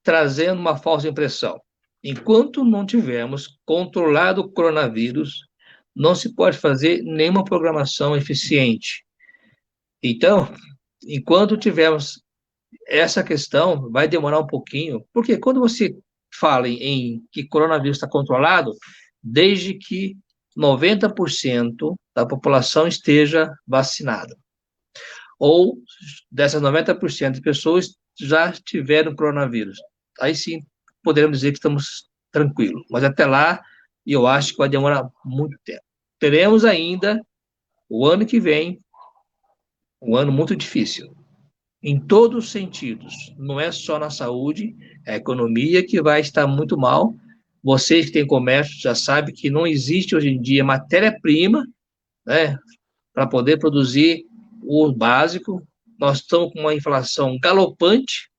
trazendo uma falsa impressão. Enquanto não tivermos controlado o coronavírus, não se pode fazer nenhuma programação eficiente. Então, enquanto tivermos essa questão, vai demorar um pouquinho, porque quando você fala em que coronavírus está controlado, desde que 90% da população esteja vacinada. Ou dessas 90% de pessoas já tiveram coronavírus. Aí sim, poderemos dizer que estamos tranquilos. Mas até lá, eu acho que vai demorar muito tempo. Teremos ainda, o ano que vem, um ano muito difícil, em todos os sentidos. Não é só na saúde, é a economia que vai estar muito mal. Vocês que têm comércio já sabem que não existe hoje em dia matéria-prima, né, para poder produzir o básico. Nós estamos com uma inflação galopante,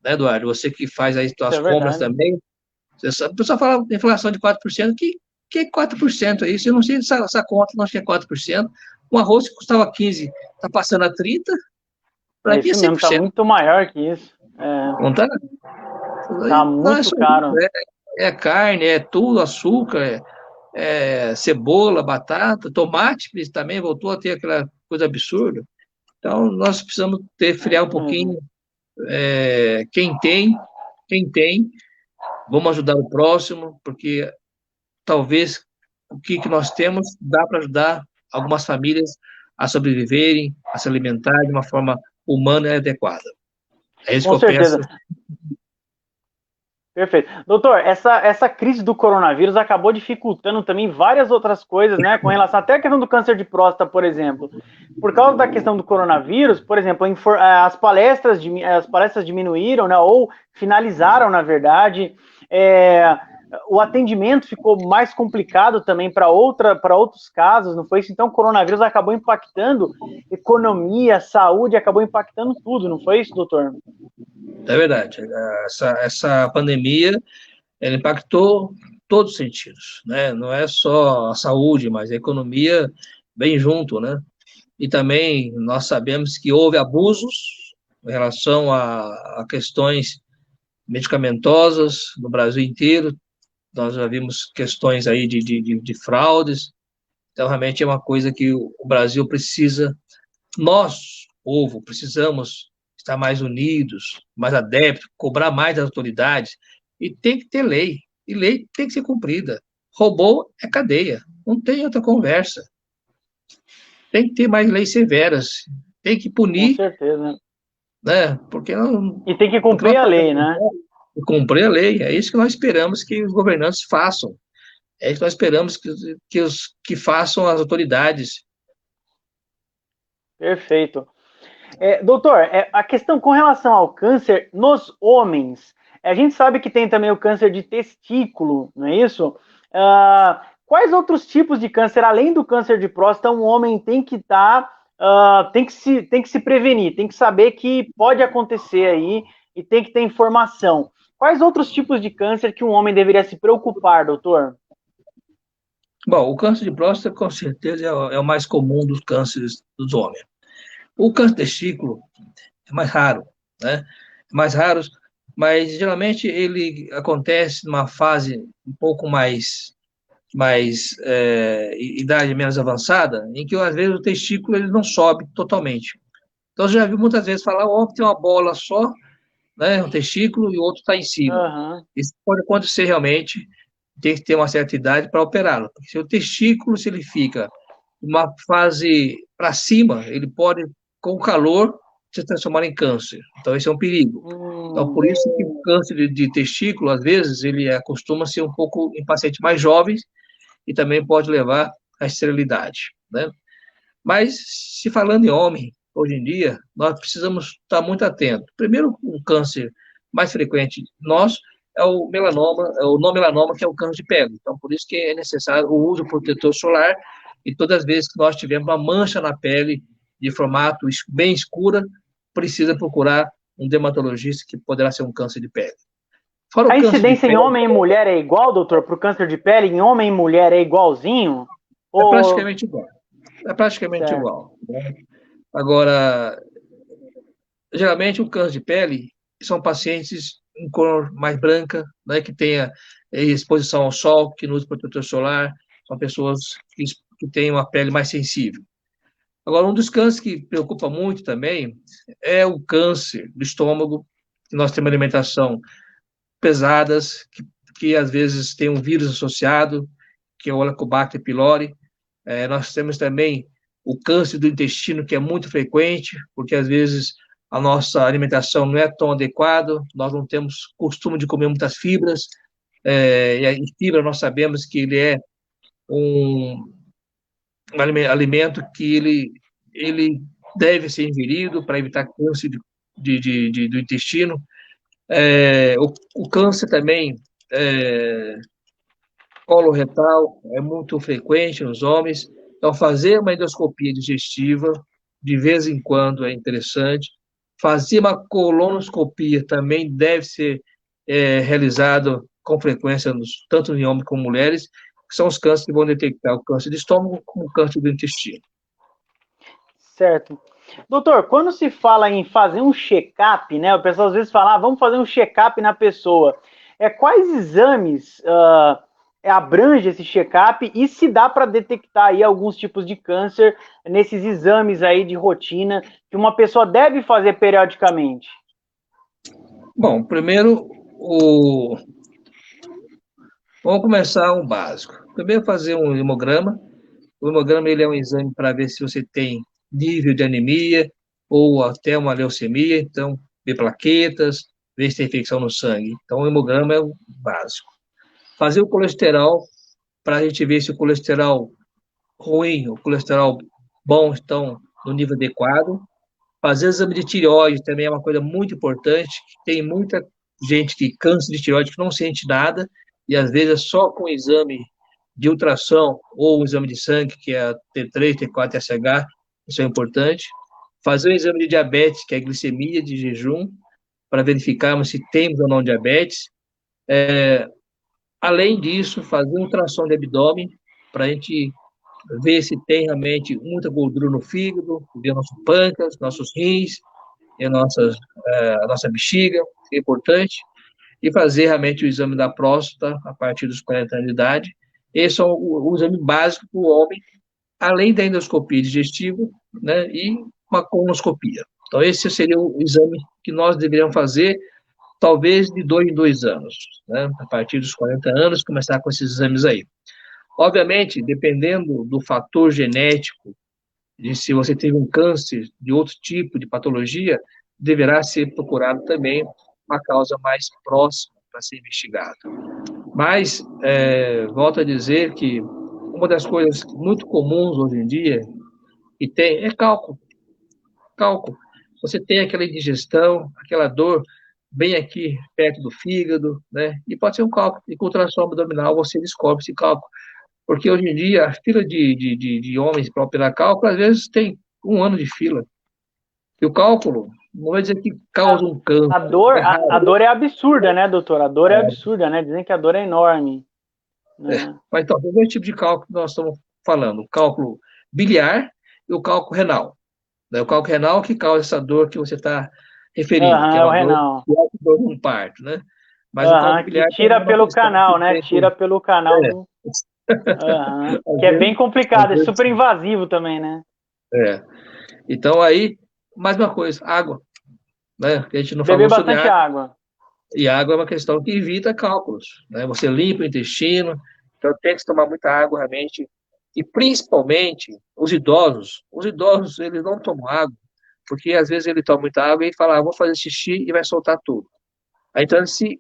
né, Eduardo? Você que faz aí suas compras também. O pessoal fala de inflação de 4%, que é 4% aí? Eu não sei se essa conta não acho que é 4%. Um arroz que custava 15, está passando a 30%. Para mim é 100%.
Está muito maior que isso.
Não está?
Está muito caro.
É carne, é tudo, açúcar, cebola, batata, tomate também voltou a ter aquela coisa absurda. Então, nós precisamos frear um pouquinho. Quem tem, vamos ajudar o próximo, porque talvez o que nós temos dá para ajudar algumas famílias a sobreviverem, a se alimentar de uma forma humana e adequada. É isso que
Com
eu penso.
certeza. Perfeito. Doutor, essa crise do coronavírus acabou dificultando também várias outras coisas, né? Com relação até à questão do câncer de próstata, por exemplo. Por causa da questão do coronavírus, por exemplo, as palestras diminuíram, né? Ou finalizaram, na verdade. É, o atendimento ficou mais complicado também para outros casos, não foi isso? Então, o coronavírus acabou impactando economia, saúde, acabou impactando tudo, não foi isso, doutor?
É verdade. Essa pandemia, ela impactou todos os sentidos, né? Não é só a saúde, mas a economia vem junto, né? E também nós sabemos que houve abusos em relação a questões medicamentosas no Brasil inteiro. Nós já vimos questões aí de fraudes. Então, realmente é uma coisa que o Brasil precisa, nós, povo, precisamos estar mais unidos, mais adeptos, cobrar mais das autoridades, e tem que ter lei, e lei tem que ser cumprida. Roubou é cadeia, não tem outra conversa. Tem que ter mais leis severas, tem que
Com
punir,
certeza.
né? Porque não,
E tem que
porque nós
cumprir a lei, né?
cumprir a lei, é isso que nós esperamos que os governantes façam. É isso que nós esperamos que façam as autoridades.
Perfeito. Doutor, a questão com relação ao câncer nos homens, a gente sabe que tem também o câncer de testículo, não é isso? Quais outros tipos de câncer, além do câncer de próstata, um homem tem que estar, tem que se prevenir, tem que saber que pode acontecer aí e tem que ter informação. Quais outros tipos de câncer que um homem deveria se preocupar, doutor?
Bom, o câncer de próstata, com certeza, é o mais comum dos cânceres dos homens. O câncer de testículo é mais raro, né? É mais raro, mas geralmente ele acontece numa fase um pouco idade menos avançada, em que às vezes o testículo ele não sobe totalmente. Então, você já viu muitas vezes falar, ó, tem uma bola só, né, um testículo e o outro está em cima.
Aham.
Isso pode acontecer realmente, tem que ter uma certa idade para operá-lo. Porque se o testículo, se ele fica uma fase para cima, ele pode, com o calor, se transformar em câncer. Então, esse é um perigo. Então, por
Hum,
isso que o câncer de testículo, às vezes, ele costuma ser um pouco em pacientes mais jovens e também pode levar à esterilidade, né? Mas, se falando em homem, hoje em dia, nós precisamos estar muito atentos. Primeiro, o câncer mais frequente nosso é o melanoma, é o não melanoma, que é o câncer de pele. Então, por isso que é necessário o uso do protetor solar, e todas as vezes que nós tivermos uma mancha na pele de formato bem escura, precisa procurar um dermatologista, que poderá ser um câncer de pele. Fora o
a
câncer de
incidência em
pele,
homem e mulher é igual, doutor, para o câncer de pele? Em homem e mulher é igualzinho?
é
Ou...
praticamente igual. É praticamente
Certo.
igual, né? Agora, geralmente, o câncer de pele são pacientes em cor mais branca, né, que tenha exposição ao sol, que não usa protetor solar, são pessoas que têm uma pele mais sensível. Agora, um dos cânceres que preocupa muito também é o câncer do estômago, que nós temos alimentação pesadas, que às vezes tem um vírus associado, que é o Helicobacter pylori. Nós temos também o câncer do intestino, que é muito frequente, porque às vezes a nossa alimentação não é tão adequada, nós não temos costume de comer muitas fibras, e a fibra nós sabemos que ele é um, um alimento que ele deve ser ingerido para evitar câncer do intestino. O câncer também coloretal é muito frequente nos homens, então fazer uma endoscopia digestiva de vez em quando é interessante. Fazer uma colonoscopia também deve ser realizado com frequência, tanto em homens como mulheres, que são os cânceres que vão detectar o câncer de estômago como o câncer do intestino.
Certo. Doutor, quando se fala em fazer um check-up, né? O pessoal às vezes fala, vamos fazer um check-up na pessoa. Quais exames abrange esse check-up e se dá para detectar aí alguns tipos de câncer nesses exames aí de rotina que uma pessoa deve fazer periodicamente?
Bom, primeiro, vamos começar um básico. Primeiro, fazer um hemograma, O hemograma ele é um exame para ver se você tem nível de anemia ou até uma leucemia, então, ver plaquetas, ver se tem infecção no sangue. Então, o hemograma é o básico. Fazer o colesterol, para a gente ver se o colesterol ruim, o colesterol bom estão no nível adequado. Fazer exame de tireoide também é uma coisa muito importante. Tem muita gente que cansa de tireoide que não sente nada, e às vezes é só com o exame de ultrassom ou o exame de sangue, que é a T3, T4, TSH, isso é importante. Fazer o exame de diabetes, que é a glicemia de jejum, para verificarmos se temos ou não diabetes. Além disso, fazer um ultrassom de abdômen, para a gente ver se tem realmente muita gordura no fígado, ver nosso pâncreas, nossos rins, e a nossa bexiga, que é importante, e fazer realmente o exame da próstata a partir dos 40 anos de idade. Esse é o exame básico para o homem, além da endoscopia digestiva, né, e uma colonoscopia. Então, esse seria o exame que nós deveríamos fazer, talvez de 2 em 2 anos, né, a partir dos 40 anos, começar com esses exames aí. Obviamente, dependendo do fator genético, de se você teve um câncer de outro tipo de patologia, deverá ser procurado também uma causa mais próxima para ser investigada. Mas, volto a dizer que uma das coisas muito comuns hoje em dia, e tem, é cálculo. Cálculo. Você tem aquela indigestão, aquela dor bem aqui perto do fígado, né? E pode ser um cálculo. E com ultrassom abdominal você descobre esse cálculo. Porque hoje em dia a fila de homens para operar cálculo, às vezes tem 1 ano de fila. E o cálculo, não vai dizer que causa um câncer.
A dor é absurda, né, doutor? A dor é absurda, né? Dizem que a dor é enorme. Né?
Mas então, tem dois tipos de cálculo que nós estamos falando: o cálculo biliar e o cálculo renal. O cálculo renal que causa essa dor que você está referindo, que é
É o
uma
renal.
dor de um parto, né? Mas o cálculo biliar
que tira pelo canal, né? Tira pelo canal
é.
do. Que é bem complicado, é super invasivo também, né?
Então aí, mais uma coisa, água, né? Que a gente não
Beber
falou sobre
bastante
água.
água.
E água é uma questão que evita cálculos, né? Você limpa o intestino, então tem que tomar muita água realmente. E principalmente os idosos eles não tomam água, porque às vezes ele toma muita água e fala, vou fazer xixi e vai soltar tudo. Aí, então ele se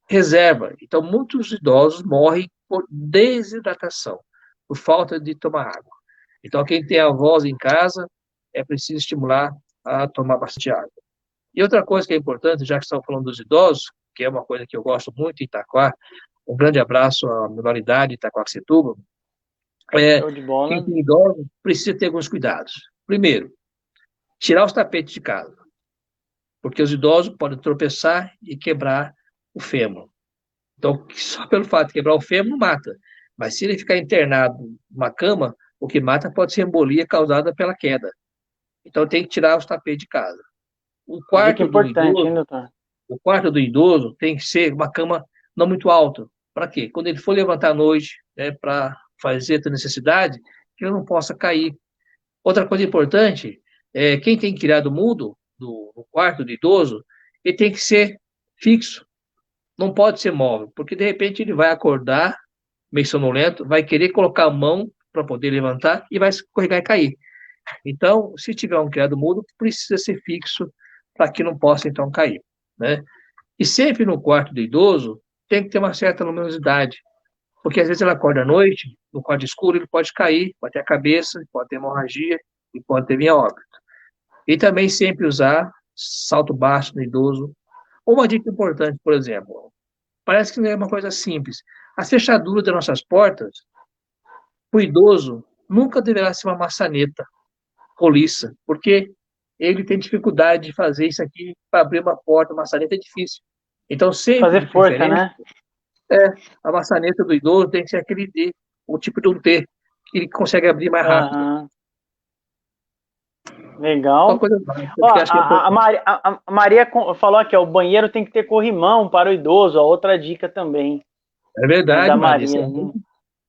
reserva. Então muitos idosos morrem por desidratação, por falta de tomar água. Então quem tem avós em casa é preciso estimular a tomar bastante água. E outra coisa que é importante, já que estamos falando dos idosos, que é uma coisa que eu gosto muito em Itaquá, um grande abraço à minoridade de Itaquaquecetuba,
Show de bola.
quem tem idoso precisa ter alguns cuidados. Primeiro, tirar os tapetes de casa, porque os idosos podem tropeçar e quebrar o fêmur. Então, só pelo fato de quebrar o fêmur não mata, mas se ele ficar internado numa cama, o que mata pode ser embolia causada pela queda. Então, tem que tirar os tapetes de casa. O
Dica
quarto do
importante, hein,
idoso,
doutor?
o quarto do idoso tem que ser uma cama não muito alta. Para quê? Quando ele for levantar à noite, né, para fazer a necessidade, que ele não possa cair. Outra coisa importante é quem tem criado mudo no quarto do idoso, ele tem que ser fixo, não pode ser móvel, porque de repente ele vai acordar meio sonolento, vai querer colocar a mão para poder levantar e vai escorregar e cair. Então, se tiver um criado mudo, precisa ser fixo para que não possa então cair, né? E sempre no quarto do idoso tem que ter uma certa luminosidade, porque às vezes ele acorda à noite, no quarto escuro, ele pode cair, pode ter a cabeça, pode ter hemorragia e pode ter vinha óbito. E também sempre usar salto baixo no idoso. Uma dica importante, por exemplo, parece que não é uma coisa simples. As fechaduras das nossas portas, para o idoso, nunca deverá ser uma maçaneta roliça, porque ele tem dificuldade de fazer isso aqui para abrir uma porta, uma maçaneta é difícil. Então, sempre, de
Fazer força,
preferência,
né?
a maçaneta do idoso tem que ser aquele D, o tipo de um T, que ele consegue abrir mais rápido. Uma
Legal.
coisa básica,
Ó,
que acho que é importante.
a Maria falou aqui, ó, o banheiro tem que ter corrimão para o idoso. Ó, outra dica também.
É
Né,
verdade,
da
Maria,
Maria.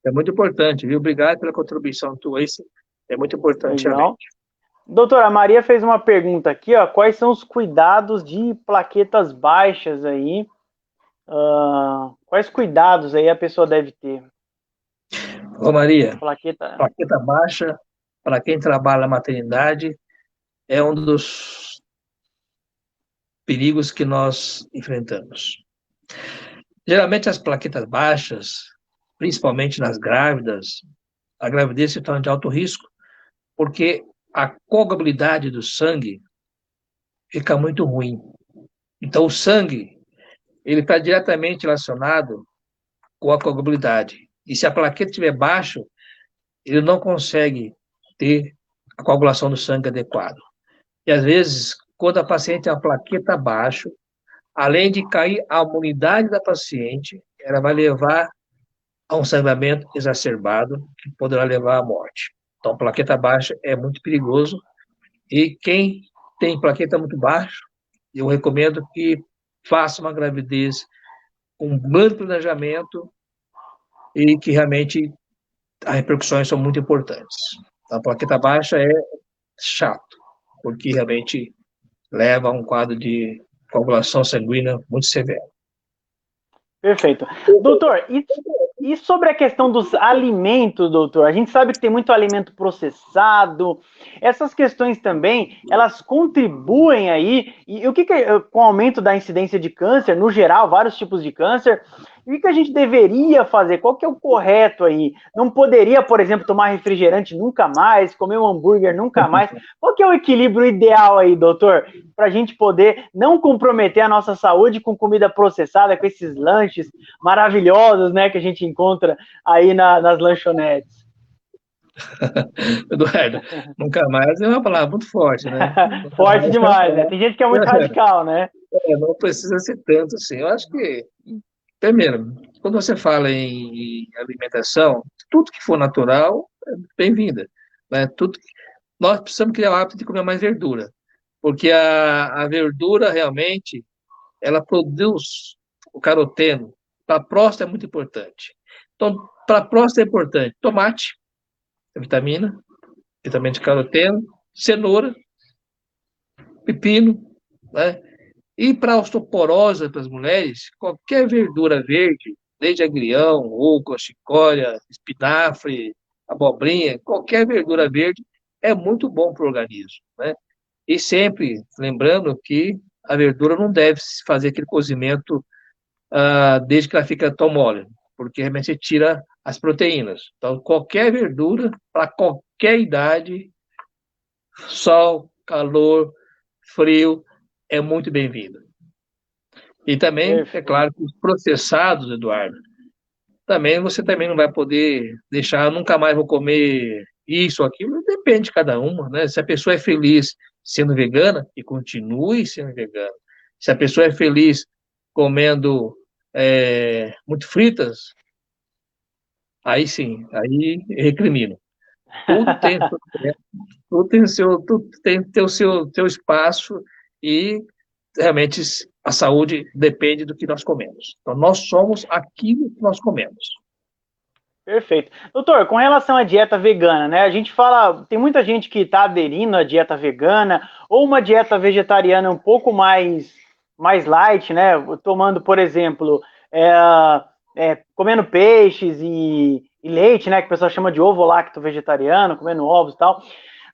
é muito importante, viu? Obrigado pela contribuição tua, isso é muito importante
Legal.
realmente.
Doutora, a Maria fez uma pergunta aqui, ó. Quais são os cuidados de plaquetas baixas aí? Quais cuidados aí a pessoa deve ter?
Maria,
Plaqueta.
plaqueta baixa, para quem trabalha na maternidade, é um dos perigos que nós enfrentamos. Geralmente as plaquetas baixas, principalmente nas grávidas, a gravidez se torna de alto risco, porque a coagulabilidade do sangue fica muito ruim. Então, o sangue, ele está diretamente relacionado com a coagulabilidade. E se a plaqueta estiver baixa, ele não consegue ter a coagulação do sangue adequada. E, às vezes, quando a paciente tem a plaqueta baixa, além de cair a imunidade da paciente, ela vai levar a um sangramento exacerbado, que poderá levar à morte. Então, plaqueta baixa é muito perigoso, e quem tem plaqueta muito baixa, eu recomendo que faça uma gravidez com um grande planejamento e que realmente as repercussões são muito importantes. A plaqueta baixa é chato, porque realmente leva a um quadro de coagulação sanguínea muito severo.
Perfeito. Doutor, e sobre a questão dos alimentos, doutor? A gente sabe que tem muito alimento processado. Essas questões também, elas contribuem aí. E o que, com o aumento da incidência de câncer, no geral, vários tipos de câncer, o que a gente deveria fazer? Qual que é o correto aí? Não poderia, por exemplo, tomar refrigerante nunca mais, comer um hambúrguer nunca mais. Qual que é o equilíbrio ideal aí, doutor? Para a gente poder não comprometer a nossa saúde com comida processada, com esses lanches maravilhosos, né, que a gente encontra aí nas lanchonetes.
Eduardo, nunca mais é uma palavra muito forte, né? Nunca
Forte
mais
demais, né? Tem gente que é muito radical, né?
não precisa ser tanto assim. Eu acho que, primeiro, quando você fala em alimentação, tudo que for natural é bem-vinda, né? Nós precisamos criar o hábito de comer mais verdura, porque a verdura realmente ela produz o caroteno. Para a próstata é muito importante. Então, para a próstata é importante tomate, vitamina, vitamina de caroteno, cenoura, pepino, né? E para a osteoporose para as mulheres, qualquer verdura verde, desde agrião, rúcula, chicória, espinafre, abobrinha, qualquer verdura verde é muito bom para o organismo, né? E sempre lembrando que a verdura não deve se fazer aquele cozimento desde que ela fica tão mole, porque realmente você tira as proteínas. Então, qualquer verdura, para qualquer idade, sol, calor, frio, é muito bem-vindo. E também, é
Perfeito.
claro, que os processados, Eduardo, também você também não vai poder deixar, nunca mais vou comer isso ou aquilo, depende de cada uma, né? Se a pessoa é feliz sendo vegana, e continue sendo vegana. Se a pessoa é feliz comendo muito fritas, aí sim, aí recrimino. Tudo tem seu tempo, tudo tem o seu espaço e realmente a saúde depende do que nós comemos. Então, nós somos aquilo que nós comemos.
Perfeito. Doutor, com relação à dieta vegana, né? A gente fala, tem muita gente que está aderindo à dieta vegana ou uma dieta vegetariana um pouco mais light, né? Tomando, por exemplo, comendo peixes e leite, né? Que o pessoal chama de ovo lacto vegetariano, comendo ovos e tal.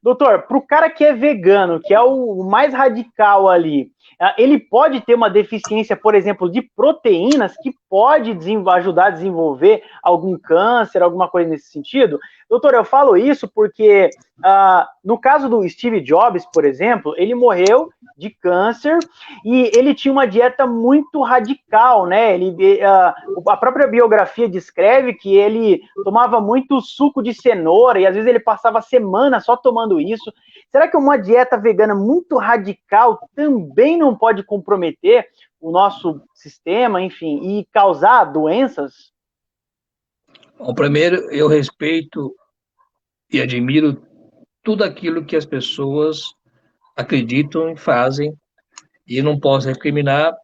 Doutor, para o cara que é vegano, que é o mais radical ali, ele pode ter uma deficiência, por exemplo, de proteínas que pode ajudar a desenvolver algum câncer, alguma coisa nesse sentido? Doutor, eu falo isso porque, no caso do Steve Jobs, por exemplo, ele morreu de câncer e ele tinha uma dieta muito radical, né? A própria biografia descreve que ele tomava muito suco de cenoura e às vezes ele passava semanas só tomando isso. Será que uma dieta vegana muito radical também não pode comprometer o nosso sistema, enfim, e causar doenças?
Bom, primeiro, eu respeito e admiro tudo aquilo que as pessoas acreditam e fazem, e não posso recriminar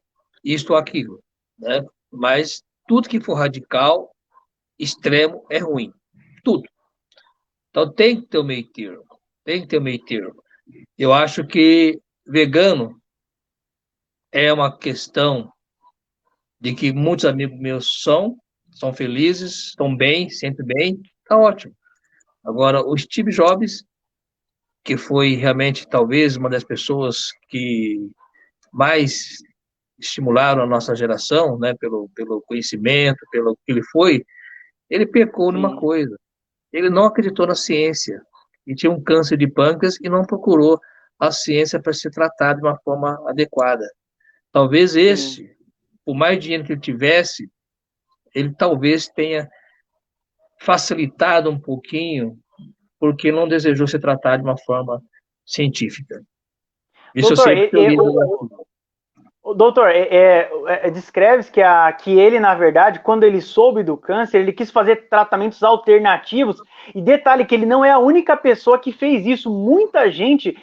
isto ou aquilo, né? Mas tudo que for radical, extremo, é ruim. Tudo. Então tem que ter o meio termo. Tem que ter o meio termo. Eu acho que vegano é uma questão de que muitos amigos meus são felizes, estão bem, sempre bem, tá ótimo. Agora, o Steve Jobs, que foi realmente talvez uma das pessoas que mais estimularam a nossa geração, né, pelo conhecimento, pelo que ele foi, ele pecou numa
Sim,
coisa. Ele não acreditou na ciência e tinha um câncer de pâncreas e não procurou a ciência para se tratar de uma forma adequada. Talvez
sim.
esse, por mais dinheiro que ele tivesse, ele talvez tenha facilitado um pouquinho porque não desejou se tratar de uma forma científica. Isso eu
Doutor,
sempre teorizo assim.
doutor, descreve que ele, na verdade, quando ele soube do câncer, ele quis fazer tratamentos alternativos. E detalhe que ele não é a única pessoa que fez isso. Muita gente,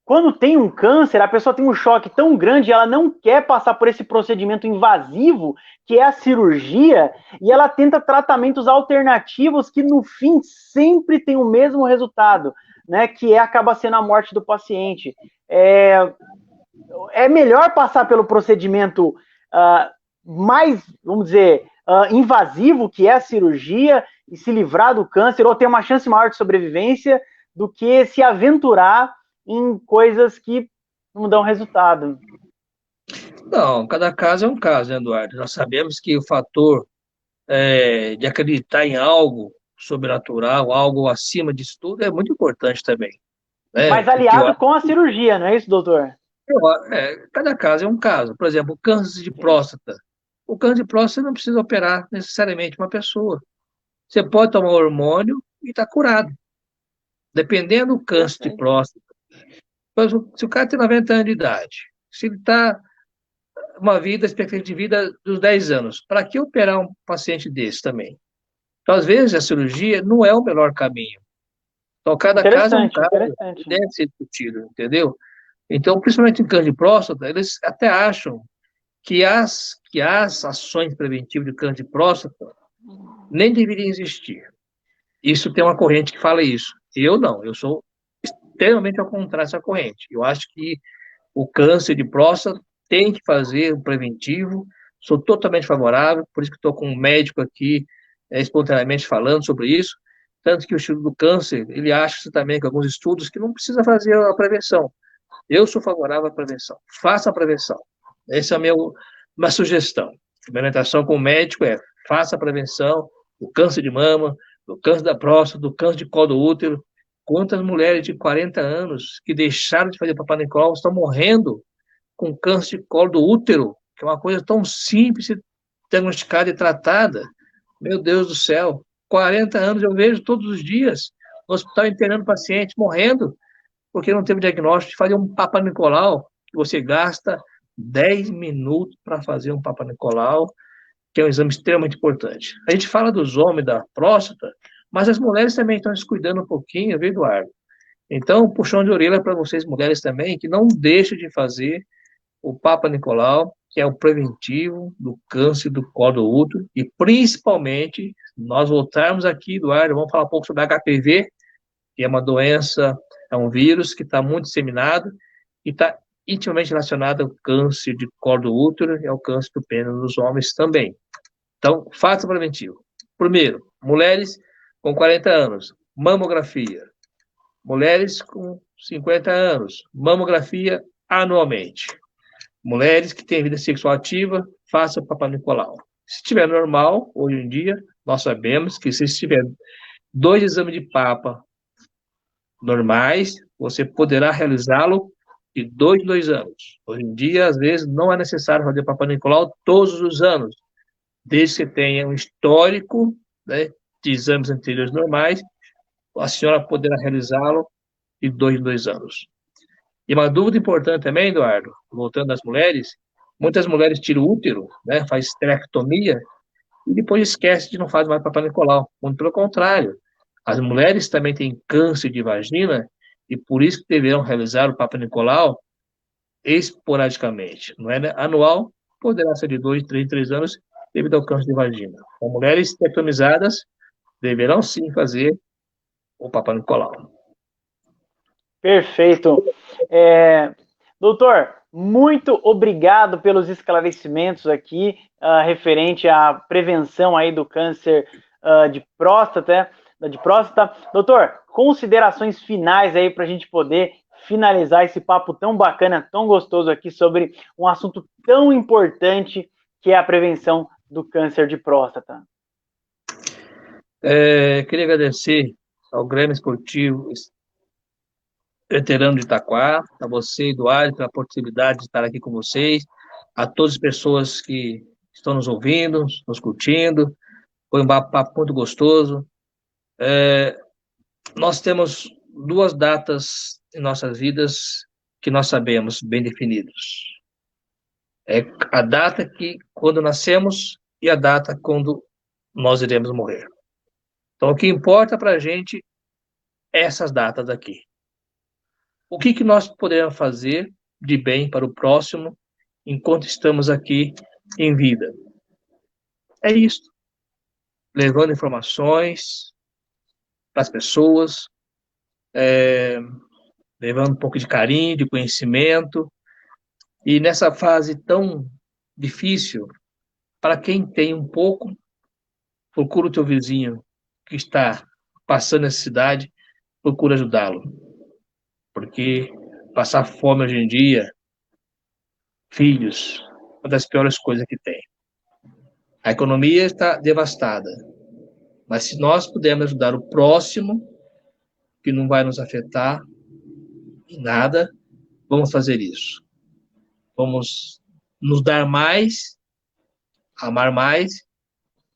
quando tem um câncer, a pessoa tem um choque tão grande, ela não quer passar por esse procedimento invasivo, que é a cirurgia, e ela tenta tratamentos alternativos que, no fim, sempre tem o mesmo resultado, né? Que acaba sendo a morte do paciente. É melhor passar pelo procedimento mais, vamos dizer, invasivo, que é a cirurgia, e se livrar do câncer, ou ter uma chance maior de sobrevivência, do que se aventurar em coisas que não dão resultado.
Não, cada caso é um caso, né, Eduardo? Nós sabemos que o fator de acreditar em algo sobrenatural, algo acima disso tudo, é muito importante também, né?
Mas
Porque
aliado com a cirurgia, não é isso, doutor?
cada caso é um caso. Por exemplo, o câncer de
Sim,
próstata. O câncer de próstata não precisa operar necessariamente uma pessoa. Você pode tomar hormônio e está curado. Dependendo do câncer de
perfeito.
próstata. Se o cara tem 90 anos de idade, se ele está uma vida, expectativa de vida dos 10 anos, para que operar um paciente desse também? Então, às vezes, a cirurgia não é o melhor caminho. Então, cada caso é um
Interessante,
caso e
interessante.
deve ser discutido, entendeu? Então, principalmente em câncer de próstata, eles até acham que as ações preventivas de câncer de próstata nem deveriam existir. Isso tem uma corrente que fala isso. Eu não, eu sou extremamente ao contrário dessa corrente. Eu acho que o câncer de próstata tem que fazer o preventivo, sou totalmente favorável, por isso que estou com um médico aqui espontaneamente falando sobre isso, tanto que o Instituto do Câncer, ele acha também com alguns estudos que não precisa fazer a prevenção. Eu sou favorável à prevenção. Faça a prevenção. Essa é a minha sugestão. Minha orientação com o médico é: faça a prevenção do câncer de mama, do câncer da próstata, do câncer de colo do útero. Quantas mulheres de 40 anos que deixaram de fazer Papai Nicolau estão morrendo com câncer de colo do útero, que é uma coisa tão simples de diagnosticada e tratada. Meu Deus do céu, 40 anos eu vejo todos os dias no hospital internando paciente morrendo porque não teve diagnóstico de fazer um Papa Nicolau, que você gasta 10 minutos para fazer um Papa Nicolau, que é um exame extremamente importante. A gente fala dos homens da próstata, mas as mulheres também estão se cuidando um pouquinho, viu, Eduardo? Então, puxão de orelha para vocês, mulheres também, que não deixem de fazer o Papa Nicolau, que é o preventivo do câncer do colo do útero, e principalmente, nós voltarmos aqui, Eduardo, vamos falar um pouco sobre HPV, que é uma doença, é um vírus que está muito disseminado e está intimamente relacionado ao câncer de colo do útero e ao câncer do pênis nos homens também. Então, faça preventivo. Primeiro, mulheres com 40 anos, mamografia. Mulheres com 50 anos, mamografia anualmente. Mulheres que têm vida sexual ativa, faça o Papa Nicolau. Se estiver normal, hoje em dia, nós sabemos que se estiver 2 exames de Papa normais, você poderá realizá-lo de 2 em 2 anos. Hoje em dia, às vezes, não é necessário fazer Papa Nicolau todos os anos, desde que tenha um histórico, né, de exames anteriores normais, a senhora poderá realizá-lo de 2 em 2 anos. E uma dúvida importante também, Eduardo, voltando às mulheres, muitas mulheres tiram o útero, né, faz esterectomia, e depois esquece de não fazer mais Papa Nicolau. Muito pelo contrário. As mulheres também têm câncer de vagina e por isso que deverão realizar o Papa Nicolau esporadicamente. Não é anual, poderá ser de 2, 3 devido ao câncer de vagina. As mulheres tectomizadas deverão sim fazer o Papa Nicolau.
Perfeito. Doutor, muito obrigado pelos esclarecimentos aqui referente à prevenção aí do câncer de próstata. Doutor, considerações finais aí para a gente poder finalizar esse papo tão bacana, tão gostoso aqui sobre um assunto tão importante que é a prevenção do câncer de próstata.
Queria agradecer ao Grêmio Esportivo Veterano de Itaquá, a você, Eduardo, pela possibilidade de estar aqui com vocês, a todas as pessoas que estão nos ouvindo, nos curtindo. Foi um papo muito gostoso. Nós temos duas datas em nossas vidas que nós sabemos bem definidos. É a data que quando nascemos e a data quando nós iremos morrer. Então, o que importa para a gente é essas datas aqui. O que nós podemos fazer de bem para o próximo enquanto estamos aqui em vida? É isso. Levando informações para as pessoas, levando um pouco de carinho, de conhecimento. E nessa fase tão difícil, para quem tem um pouco, procura o teu vizinho que está passando necessidade, procura ajudá-lo. Porque passar fome hoje em dia, filhos, é uma das piores coisas que tem. A economia está devastada. Mas se nós pudermos ajudar o próximo, que não vai nos afetar em nada, vamos fazer isso. Vamos nos dar mais, amar mais,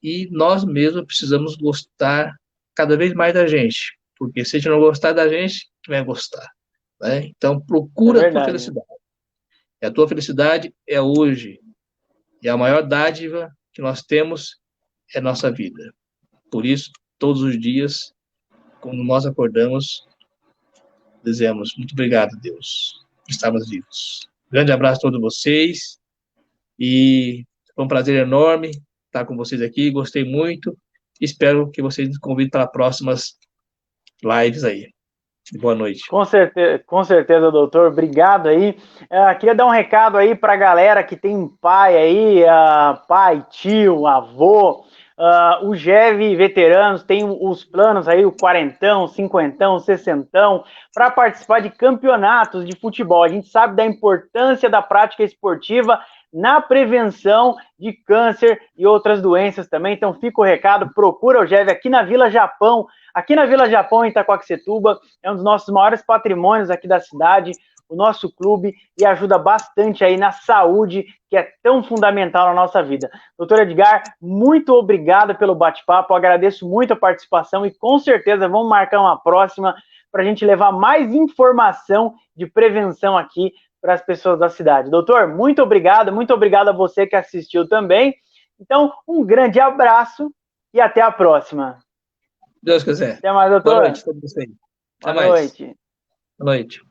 e nós mesmos precisamos gostar cada vez mais da gente. Porque se a gente não gostar da gente, quem vai gostar? Né? Então, procura a tua felicidade. E a tua felicidade é hoje. E a maior dádiva que nós temos é nossa vida. Por isso, todos os dias, quando nós acordamos, dizemos, muito obrigado, Deus, que estamos vivos. Grande abraço a todos vocês, e foi um prazer enorme estar com vocês aqui, gostei muito, espero que vocês nos convidem para próximas lives aí. Boa noite.
Com certeza, doutor, obrigado aí. Queria dar um recado aí para a galera que tem pai aí, pai, tio, avô. O GEV Veteranos tem os planos aí, o quarentão, cinquentão, sessentão, para participar de campeonatos de futebol. A gente sabe da importância da prática esportiva na prevenção de câncer e outras doenças também. Então fica o recado, procura o GEV aqui na Vila Japão. Aqui na Vila Japão, em Itacoaxetuba, é um dos nossos maiores patrimônios aqui da cidade, o nosso clube, e ajuda bastante aí na saúde, que é tão fundamental na nossa vida. Doutor Edgar, muito obrigado pelo bate-papo, agradeço muito a participação e com certeza vamos marcar uma próxima para a gente levar mais informação de prevenção aqui para as pessoas da cidade. Doutor, muito obrigado a você que assistiu também. Então, um grande abraço e até a próxima.
Deus quiser.
Até mais, doutor.
Boa noite a todos vocês.
Boa noite.
Boa noite.